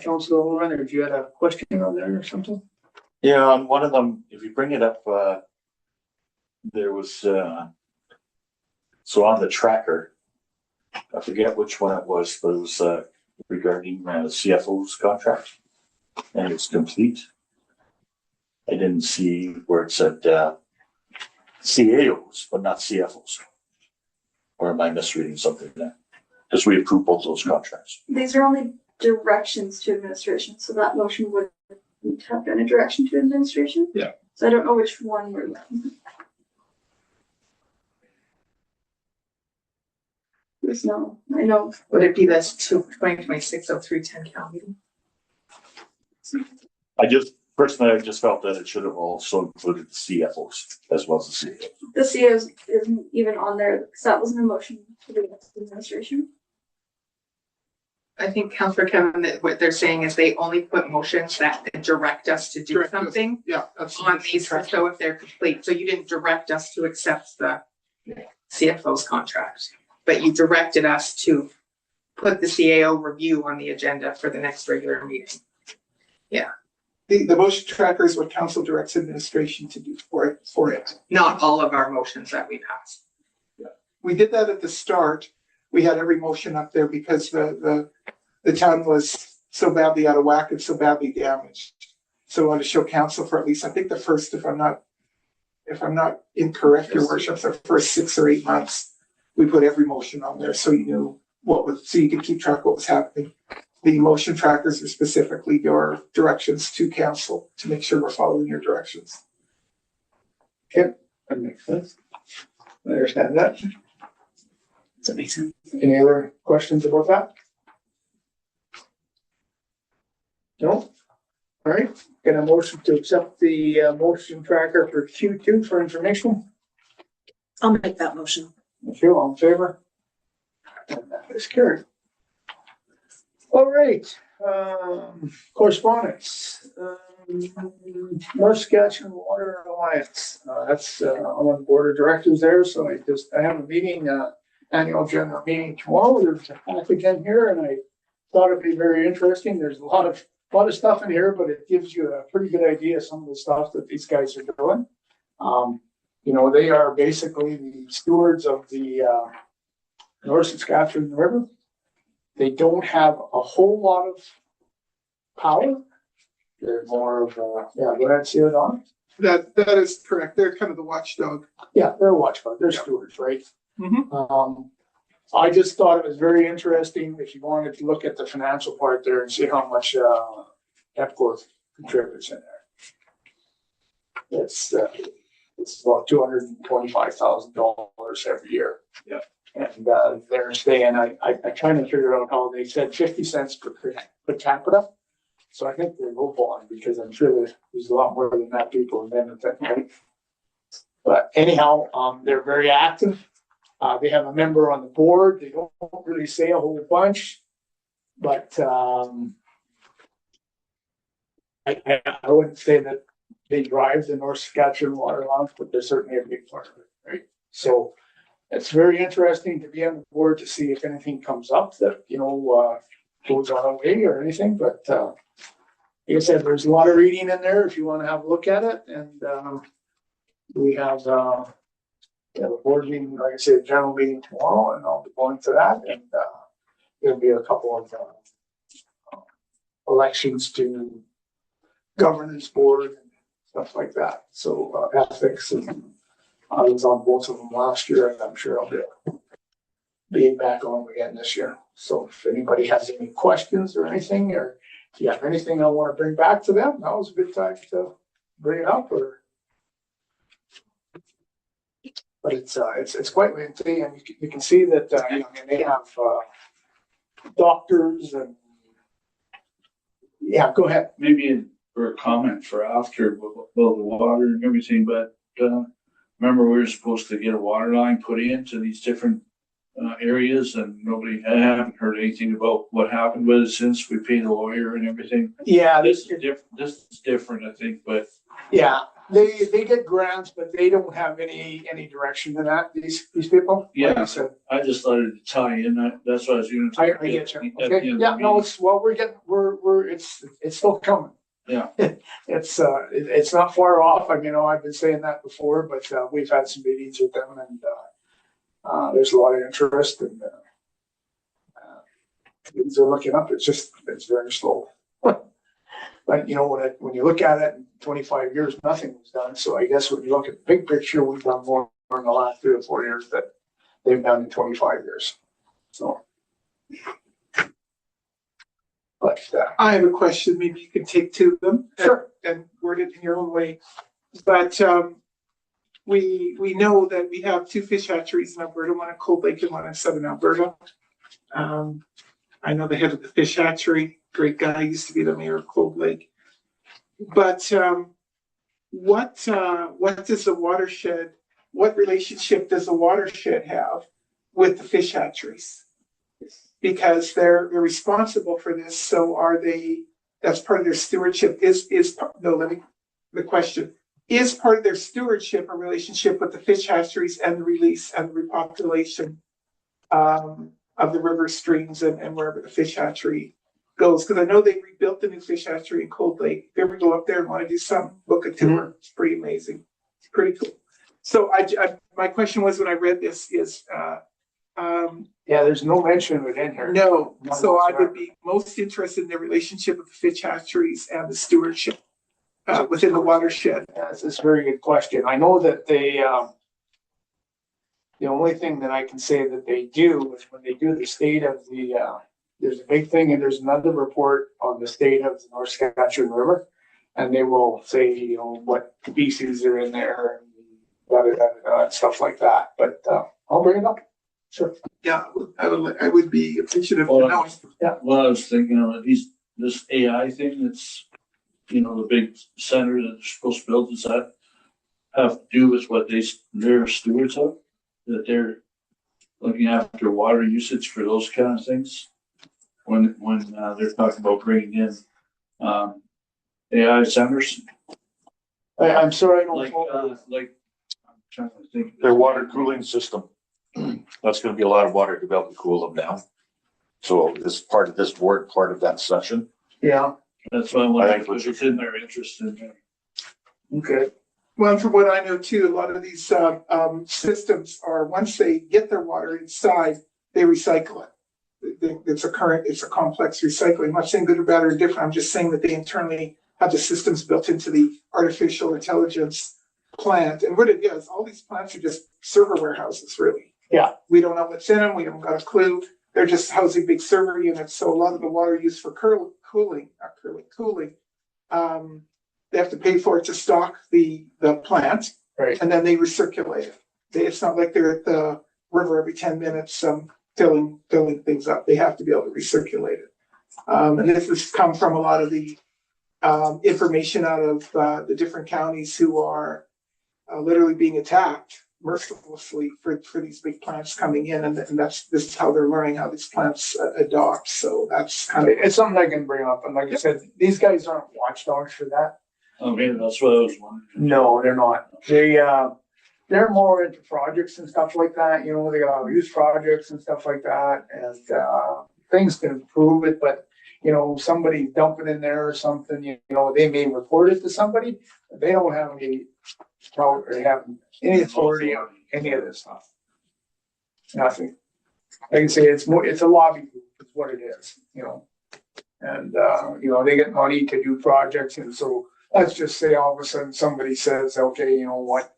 Speaker 2: Councilor Leonard, you had a question on there or something?
Speaker 3: Yeah, on one of them, if you bring it up, there was, so on the tracker, I forget which one it was, but it was, regarding, CFO's contract. And it's complete. I didn't see where it said, CAOs, but not CFOs. Or am I misreading something there? Because we approved both those contracts.
Speaker 6: These are only directions to administration, so that motion would have been a direction to administration.
Speaker 2: Yeah.
Speaker 6: So I don't know which one we're looking. There's no, I know.
Speaker 9: Would it be this 2026-03-10 cal meeting?
Speaker 3: Personally, I just felt that it should have also included the CFOs as well as the CAOs.
Speaker 6: The COs isn't even on there, because that wasn't a motion to the administration.
Speaker 9: I think Councillor Kevin, that what they're saying is they only put motions that direct us to do
Speaker 1: Direct us.
Speaker 9: something
Speaker 1: Yeah, that's.
Speaker 9: on these, so if they're complete, so you didn't direct us to accept the CFO's contract, but you directed us to put the CAO review on the agenda for the next regular meeting.
Speaker 1: The motion tracker is what council directs administration to do for it.
Speaker 9: Not all of our motions that we passed.
Speaker 1: We did that at the start. We had every motion up there because the town was so badly out of whack and so badly damaged. So I wanted to show council for at least, I think the first, if I'm not incorrect, your worship, the first 6 or 8 months, we put every motion on there so you knew so you could keep track of what was happening. The motion trackers are specifically your directions to council to make sure we're following your directions.
Speaker 2: Okay, that makes sense. I understand that.
Speaker 5: Does that make sense?
Speaker 2: Any other questions about that? No? All right, get a motion to accept the motion tracker for Q2 for information.
Speaker 8: I'll make that motion.
Speaker 2: Thank you, all in favor? And that is carried. All right, correspondence. North Saskatchewan Water Alliance, that's, I'm on the board of directors there, so I have a meeting, annual general meeting tomorrow. There's a package in here and I thought it'd be very interesting. There's a lot of stuff in here, but it gives you a pretty good idea of some of the stuff that these guys are doing. You know, they are basically the stewards of the North Saskatchewan River. They don't have a whole lot of power. They're more of yeah, go ahead, see it on.
Speaker 1: That is correct. They're kind of the watchdog.
Speaker 2: Yeah, they're a watchdog. They're stewards, right?
Speaker 1: Mhm.
Speaker 2: I just thought it was very interesting if you wanted to look at the financial part there and see how much EPCOR contributes in there. It's about $225,000 every year.
Speaker 1: Yeah.
Speaker 2: And they're staying, I trying to figure out how they said 50 cents per capita. So I think they're low bond because I'm sure there's a lot more than that people in them, right? But anyhow, they're very active. They have a member on the board. They don't really say a whole bunch, but I wouldn't say that they drive the North Saskatchewan Water Alliance, but they're certainly a big part of it, right? So it's very interesting to be on the board to see if anything comes up that, you know, goes our way or anything. But like I said, there's a lot of reading in there if you want to have a look at it. And we have a board meeting, like I said, a general meeting tomorrow, and I'll be going to that. And there'll be a couple of elections to governance board and stuff like that. So ethics, and I was on both of them last year, and I'm sure I'll be being back on again this year. So if anybody has any questions or anything, or if you have anything I want to bring back to them, that was a good time to bring it up, or. But it's quite lengthy, and you can see that, you know, and they have, doctors and. Yeah, go ahead.
Speaker 10: Maybe for a comment for after about the water and everything, but, remember we were supposed to get a water line put into these different areas, and I haven't heard anything about what happened with it since we paid the lawyer and everything.
Speaker 2: Yeah,
Speaker 10: This is different, I think, but
Speaker 2: yeah, they get grants, but they don't have any direction in that, these people.
Speaker 10: Yeah.
Speaker 2: Like I said,
Speaker 10: I just thought it'd tie in. That's what I was gonna.
Speaker 2: I get you.
Speaker 10: at the
Speaker 2: Okay,
Speaker 10: end of
Speaker 2: yeah,
Speaker 10: the
Speaker 2: no,
Speaker 10: meeting.
Speaker 2: it's, well, it's still coming.
Speaker 10: Yeah.
Speaker 2: It's not far off. I mean, I've been saying that before, but, we've had some meetings with them, and, there's a lot of interest, and, things are looking up. It's very slow. But, you know, when you look at it, in 25 years, nothing was done. So I guess when you look at the big picture, we've done more in the last 3 or 4 years that they've done in 25 years. So. But,
Speaker 1: I have a question, maybe you can take to them.
Speaker 2: Sure.
Speaker 1: And word it in your own way. But, we know that we have 2 fish hatcheries in Alberta, one in Cold Lake and one in Southern Alberta. I know the head of the fish hatchery, great guy, used to be the mayor of Cold Lake. But what does the watershed, what relationship does the watershed have with the fish hatcheries? Because they're responsible for this, so are they, that's part of their stewardship, the question, is part of their stewardship a relationship with the fish hatcheries and the release and the repopulation of the river streams and wherever the fish hatchery goes? Because I know they rebuilt the new fish hatchery in Cold Lake. If you ever go up there and want to do something, book a tour. It's pretty amazing. It's pretty cool. So my question was, when I read this, is
Speaker 2: yeah, there's no mention of it in here.
Speaker 1: no.
Speaker 2: None
Speaker 1: So I
Speaker 2: whatsoever.
Speaker 1: would be most interested in the relationship of the fish hatcheries and the stewardship within the watershed.
Speaker 2: Yeah, it's a very good question. I know that they, the only thing that I can say that they do is when they do the state of the, there's a big thing, and there's another report on the state of the North Saskatchewan River. And they will say, you know, what species are in there and stuff like that. But, I'll bring it up. Sure.
Speaker 1: Yeah, I would be appreciative to know.
Speaker 10: Well, I was thinking of this AI thing that's, you know, the big center that they're supposed to build, does that have to do with what they're stewards of? That they're looking after water usage for those kind of things? When they're talking about bringing in, AI centers?
Speaker 2: I'm sorry, I don't.
Speaker 10: Like, I'm trying to think.
Speaker 3: Their water cooling system, that's gonna be a lot of water to be able to cool them down. So this part of this board, part of that session.
Speaker 2: Yeah,
Speaker 10: That's why I
Speaker 3: I
Speaker 10: wanted
Speaker 3: think
Speaker 10: to put it in their interest in there.
Speaker 2: okay.
Speaker 1: Well, from what I know too, a lot of these systems are, once they get their water inside, they recycle it. It's a complex recycling. I'm not saying good or bad or different. I'm just saying that they internally have the systems built into the artificial intelligence plant. And what it is, all these plants are just server warehouses, really.
Speaker 2: Yeah.
Speaker 1: We don't know what's in them. We haven't got a clue. They're just housing big server units. So a lot of the water used for cooling, they have to pay for it to stock the plant.
Speaker 2: Right.
Speaker 1: And then they recirculate it. It's not like they're at the river every 10 minutes, filling things up. They have to be able to recirculate it. And this has come from a lot of the information out of the different counties who are literally being attacked mercilessly for these big plants coming in, and this is how they're learning how these plants adopt. So that's kind of,
Speaker 2: It's something I can bring up. And like I said, these guys aren't watchdogs for that.
Speaker 10: Okay, that's what I was wondering.
Speaker 2: No, they're not. They're more into projects and stuff like that. You know, they got youth projects and stuff like that, and things can improve it. But you know, somebody dumping in there or something, you know, they may report it to somebody, but they don't have any any authority on any of this stuff. Nothing. Like I say, it's a lobby group, is what it is. You know, and you know, they get money to do projects, and so let's just say all of a sudden somebody says, okay, you know what,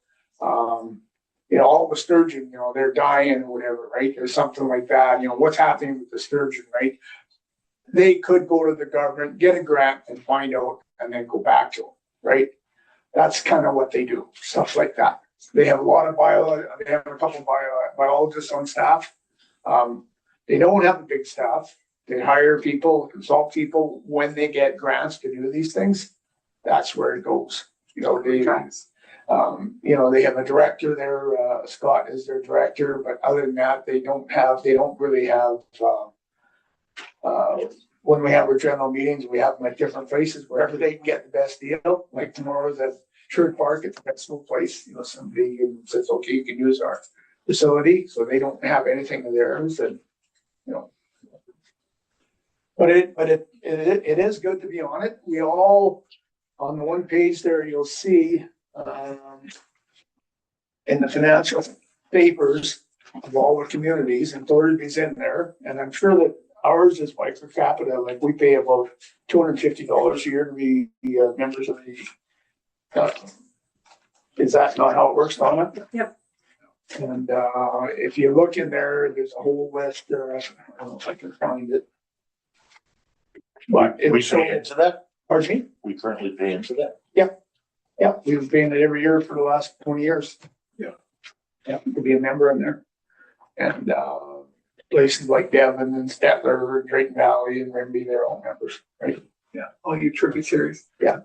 Speaker 2: you know, all the sturgeon, you know, they're dying or whatever, right? Or something like that, you know, what's happening with the sturgeon, right? They could go to the government, get a grant and find out and then go back to them, right? That's kind of what they do, stuff like that. They have a lot of they have a couple of biologists on staff. They don't have a big staff. They hire people, consult people when they get grants to do these things. That's where it goes. You know, they have a director there. Scott is their director, but other than that, they don't really have. When we have our general meetings, we have them at different places wherever they can get the best deal. Like tomorrow's at Church Park, it's a festival place. You know, somebody says, "Okay, you can use our facility," so they don't have anything of theirs, and you know. But it is good to be on it. We all, on the one page there, you'll see in the financial papers of all the communities, and Thorsby's in there, and I'm sure that ours is like per capita, like we pay about $250 a year to be members of the. Is that not how it works, Donna?
Speaker 5: Yep.
Speaker 2: And if you look in there, there's a whole list there. I don't know if I can find it. But
Speaker 3: We pay into that?
Speaker 2: Pardon me?
Speaker 3: We currently pay into that?
Speaker 2: Yeah, we've been paying it every year for the last 20 years.
Speaker 3: Yeah.
Speaker 2: Yeah, to be a member in there. And places like Devon and Stettler and Drayton Valley and Rimby, they're all members, right?
Speaker 1: Yeah, all you tributaries.
Speaker 2: Yeah.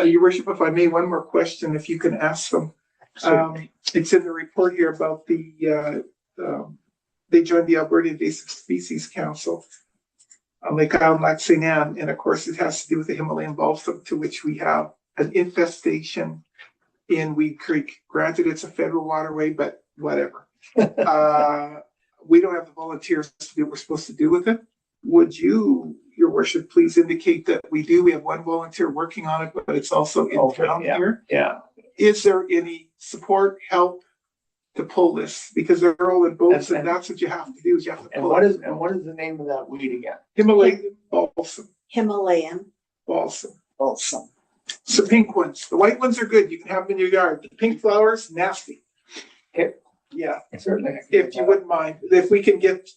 Speaker 1: Your worship, if I may, one more question, if you can ask them. It's in the report here about the, they joined the Alberta Invasive Species Council on Lake Island, Lac St. Anne, and of course it has to do with the Himalayan balsam, to which we have an infestation in Weed Creek. Granted, it's a federal waterway, but whatever. We don't have the volunteers to do what we're supposed to do with it. Would you, your worship, please indicate that we do? We have one volunteer working on it, but it's also in town here.
Speaker 2: Yeah.
Speaker 1: Is there any support, help to pull this? Because they're all in boats, and that's what you have to do. Is you have to
Speaker 2: And
Speaker 1: pull
Speaker 2: what
Speaker 1: it.
Speaker 2: is the name of that weed again?
Speaker 1: Himalayan balsam.
Speaker 8: Himalayan
Speaker 1: Balsam.
Speaker 8: balsam.
Speaker 1: It's the pink ones. The white ones are good. You can have them in your yard. The pink flowers, nasty.
Speaker 2: Okay.
Speaker 1: Yeah,
Speaker 2: Certainly.
Speaker 1: if you wouldn't mind, if we can get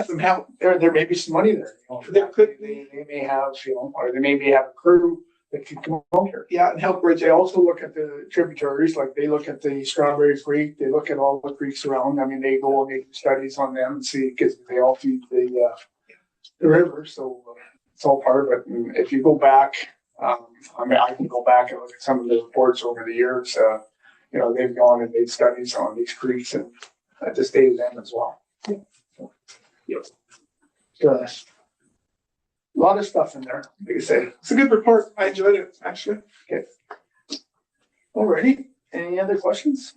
Speaker 1: some help.
Speaker 2: There may be some money there. You know,
Speaker 1: There could be.
Speaker 2: They may have, you know, or they maybe have a crew that can come out here.
Speaker 1: Yeah, and help bridge
Speaker 2: They
Speaker 1: it.
Speaker 2: also look at the tributaries, like they look at the Strawberry Creek, they look at all the creeks around. I mean, they go and make studies on them and see, because they all feed the river, so it's all part of it. And if you go back, I mean, I can go back and look at some of the reports over the years. You know, they've gone and made studies on these creeks, and I just stated them as well. Yes. A lot of stuff in there, like I say.
Speaker 1: It's a good report. I enjoyed it, actually.
Speaker 2: Okay. Alrighty, any other questions?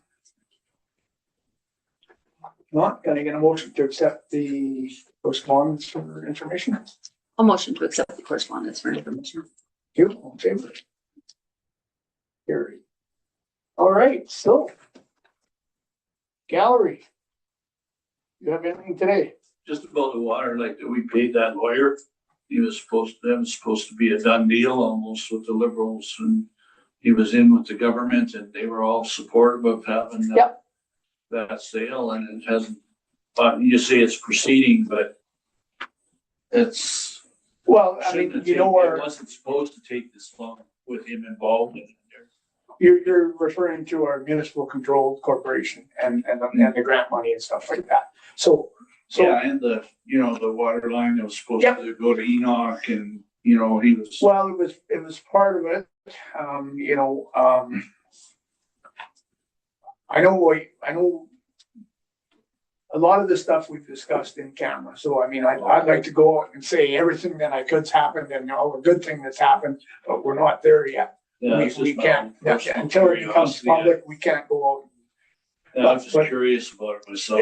Speaker 2: Not, can I get a motion to accept the correspondence for information?
Speaker 5: I'll motion to accept the correspondence for information.
Speaker 2: You, all in favor? Carried. All right, so. Gallery. You have anything today?
Speaker 10: Just about the water, like that we paid that lawyer. He was supposed to be a done deal almost with the Liberals, and he was in with the government, and they were all supportive of having that sale, and it hasn't, you say it's proceeding, but it's.
Speaker 2: Well, I mean, you know where.
Speaker 10: It wasn't supposed to take this long with him involved in it.
Speaker 2: You're referring to our municipal controlled corporation and the grant money and stuff like that. So.
Speaker 10: Yeah, and the water line that was supposed to go to Enoch, and, he was.
Speaker 2: Well, it was part of it, I know a lot of the stuff we've discussed in camera. So, I mean, I'd like to go out and say everything that I could's happened and all the good thing that's happened, but we're not there yet.
Speaker 10: Yeah,
Speaker 2: We can't, until it becomes public, we can't go out.
Speaker 10: Yeah, I'm just curious about it myself.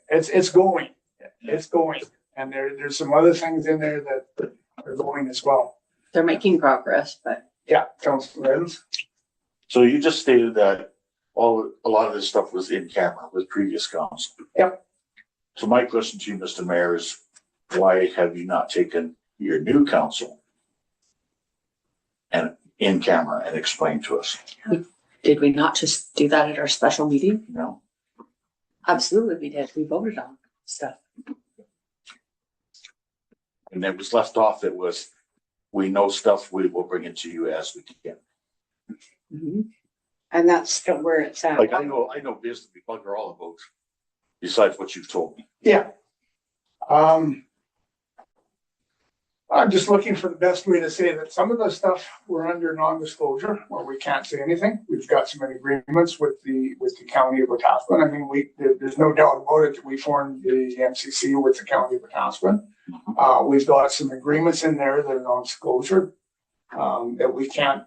Speaker 2: It's going, and there's some other things in there that are going as well.
Speaker 4: They're making progress, but.
Speaker 2: Yeah, Councilor Evans.
Speaker 3: So you just stated that a lot of this stuff was in camera with previous council.
Speaker 2: Yep.
Speaker 3: So my question to you, Mr. Mayor, is why have you not taken your new council and in camera and explained to us?
Speaker 4: Did we not just do that at our special meeting?
Speaker 3: No.
Speaker 4: Absolutely, we did. We voted on stuff.
Speaker 3: And it was left off, it was, we know stuff, we will bring it to you as we can.
Speaker 7: And that's still where it's at.
Speaker 3: Like, I know business, we bugger all about, besides what you've told me.
Speaker 2: Yeah. I'm just looking for the best way to say that some of the stuff we're under non-disclosure, where we can't say anything. We've got some agreements with the county of Wetaskiwin. I mean, there's no doubt about it that we formed the MCC with the county of Wetaskiwin. We've got some agreements in there that are non-disclosure, that we can't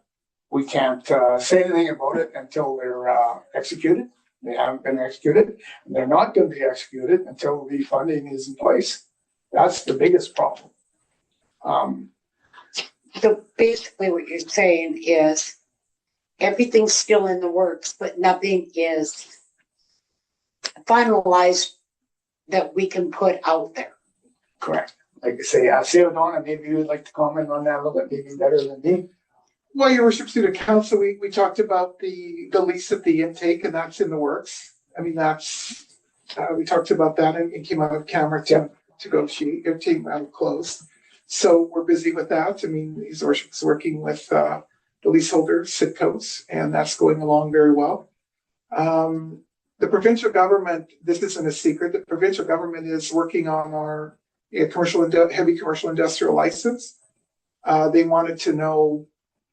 Speaker 2: say anything about it until they're executed. They haven't been executed, and they're not going to be executed until the funding is in place. That's the biggest problem.
Speaker 7: So basically what you're saying is everything's still in the works, but nothing is finalized that we can put out there.
Speaker 2: Correct. Like I say, Sarah Donna, maybe you would like to comment on that a little bit, maybe better than me.
Speaker 1: Well, your worship, through the council, we talked about the lease of the intake, and that's in the works. I mean, that's, we talked about that and it came out of camera to negotiate, it came out of closed. So we're busy with that. I mean, his worship's working with the leaseholder, Sidco's, and that's going along very well. The provincial government, this isn't a secret, the provincial government is working on our heavy commercial industrial license. They wanted to know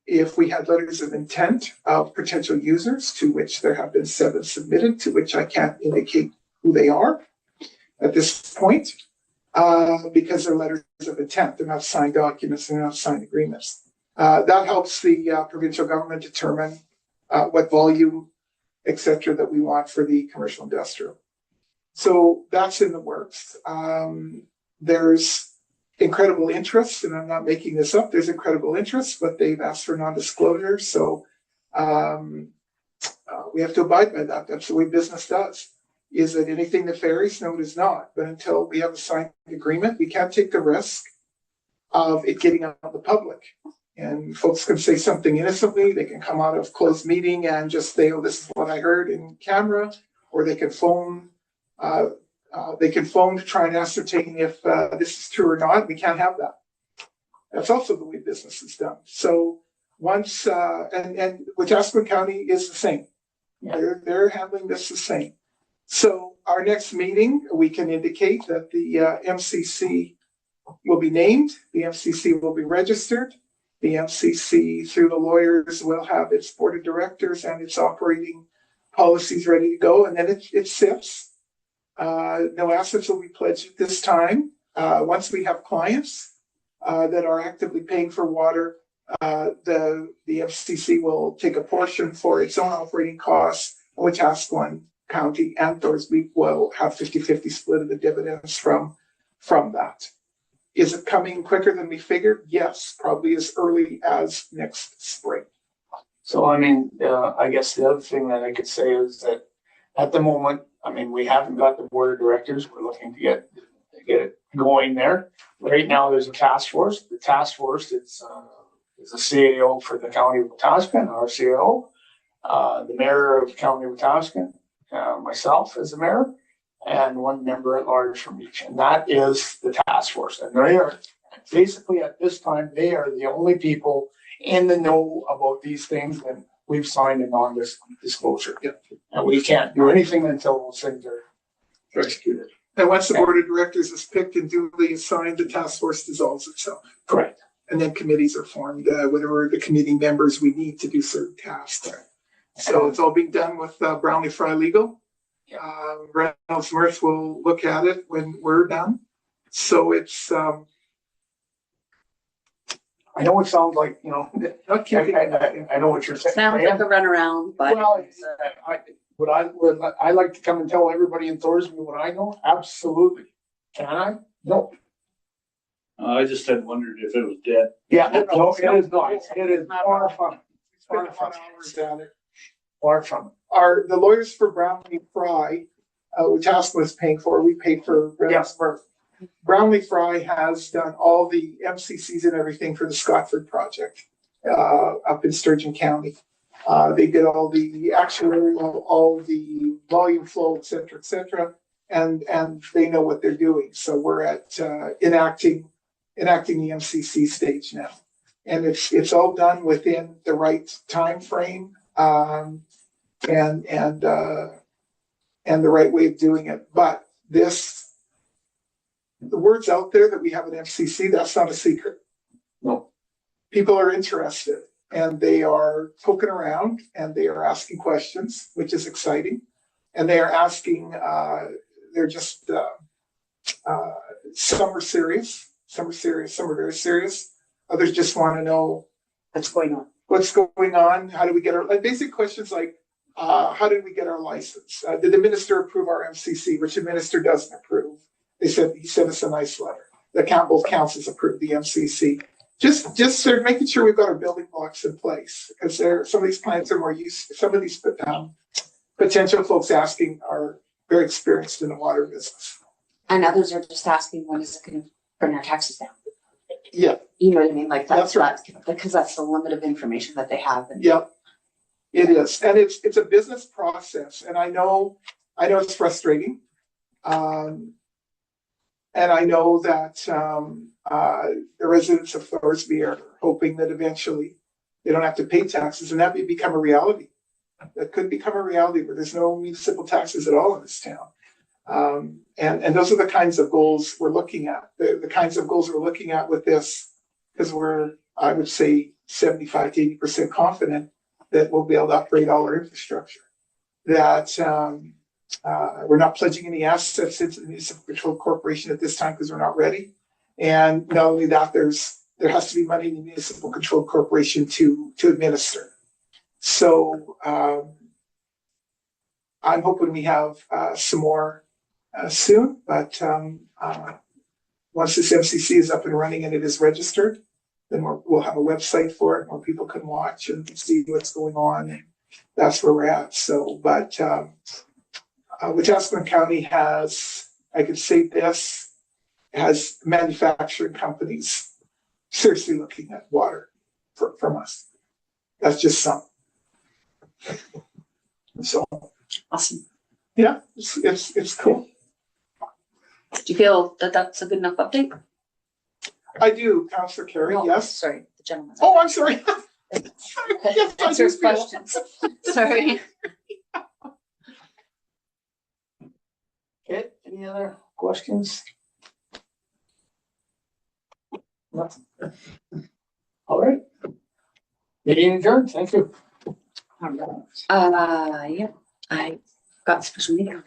Speaker 1: if we had letters of intent of potential users, to which there have been 7 submitted, to which I can't indicate who they are at this point, because they're letters of intent. They're not signed documents, they're not signed agreements. That helps the provincial government determine what volume, et cetera, that we want for the commercial industrial. So that's in the works. There's incredible interest, and I'm not making this up, there's incredible interest, but they've asked for non-disclosure. So we have to abide by that. That's the way business does. Is that anything nefarious? No, it is not. But until we have a signed agreement, we can't take the risk of it getting out of the public. And folks can say something innocently. They can come out of closed meeting and just say, oh, this is what I heard in camera, or they can phone. To try and ascertain if this is true or not. We can't have that. That's also the way business is done. So once, and Wetaskiwin County is the same. They're handling this the same. So our next meeting, we can indicate that the MCC will be named, the MCC will be registered, the MCC through the lawyers will have its board of directors and its operating policies ready to go, and then it sits. No assets will be pledged at this time. Once we have clients that are actively paying for water, the FCC will take a portion for its own operating costs, which Wetaskiwin County and Thorsby will have 50-50 split of the dividends from that. Is it coming quicker than we figured? Yes, probably as early as next spring.
Speaker 2: So, I mean, I guess the other thing that I could say is that at the moment, I mean, we haven't got the board of directors. We're looking to get it going there. Right now, there's a task force. The task force is a CAO for the county of Wetaskiwin, our CAO, the mayor of the county of Wetaskiwin, myself as the mayor, and 1 member at large from each. And that is the task force. And they are basically at this time, they are the only people in the know about these things, and we've signed a non-disclosure. And we can't do anything until those things are executed.
Speaker 1: And once the board of directors is picked and duly assigned, the task force dissolves itself.
Speaker 2: Correct.
Speaker 1: And then committees are formed, whatever the committee members we need to do certain tasks. So it's all being done with Brownlee Fry Legal. Reynolds Mirth will look at it when we're done. So it's,
Speaker 2: I know it sounds like, I know what you're saying.
Speaker 4: Sounds like a runaround, but
Speaker 2: Well, would I like to come and tell everybody in Thorsby what I know? Absolutely. Can I? No.
Speaker 10: I just had wondered if it was dead.
Speaker 2: Yeah, no, it is not. It is far from it.
Speaker 1: spent a lot of hours on it.
Speaker 2: Far from it.
Speaker 1: Are the lawyers for Brownlee Fry, which Aspen was paying for, we paid for Reynolds Mirth. Brownlee Fry has done all the MCCs and everything for the Scotford project up in Sturgeon County. They did all the actuarial, all the volume flow, et cetera, and they know what they're doing. So we're at enacting the MCC stage now, and it's all done within the right time frame, and the right way of doing it. But the word's out there that we have an MCC. That's not a secret.
Speaker 10: No.
Speaker 1: People are interested, and they are poking around, and they are asking questions, which is exciting. And they are asking, they're just, some are serious, some are very serious. Others just want to know
Speaker 7: What's going on?
Speaker 1: what's going on. How do we get our, like basic questions like, how did we get our license? Did the minister approve our MCC, which the minister doesn't approve? He sent us a nice letter. Both councils approved the MCC. Just sort of making sure we've got our building blocks in place, because some of these plans are more used. Some of these potential folks asking are very experienced in the water business.
Speaker 4: And others are just asking, when is it gonna bring our taxes down?
Speaker 1: Yeah,
Speaker 4: You know what I mean? Like
Speaker 1: That's right.
Speaker 4: because that's the limit of information that they have. And
Speaker 1: yeah, it is, and it's a business process, and I know it's frustrating, and I know that the residents of Thorsby are hoping that eventually they don't have to pay taxes, and that may become a reality. That could become a reality where there's no municipal taxes at all in this town. And those are the kinds of goals we're looking at. The kinds of goals we're looking at with this, because I would say 75 to 80% confident that we'll be able to upgrade all our infrastructure. That we're not pledging any assets into the Municipal Control Corporation at this time because we're not ready. And not only that, there has to be money in the Municipal Control Corporation to administer. So I'm hoping we have some more soon, but once this MCC is up and running and it is registered, then we'll have a website for it where people can watch and see what's going on. And that's where we're at. So, but Wetaskiwin County has, I could say this, has manufacturing companies seriously looking at water from us. That's just some. So
Speaker 4: awesome.
Speaker 1: yeah, it's cool.
Speaker 4: Do you feel that that's a good enough update?
Speaker 1: I do, Councillor Carey,
Speaker 4: No,
Speaker 1: yes.
Speaker 4: Sorry, the gentleman.
Speaker 1: Oh, I'm sorry. Yes, I
Speaker 4: Answers
Speaker 1: do feel-
Speaker 4: questions. Sorry.
Speaker 10: Okay, any other questions? No. All right. Meeting adjourned, thank you.
Speaker 4: Yeah, I got a special meeting.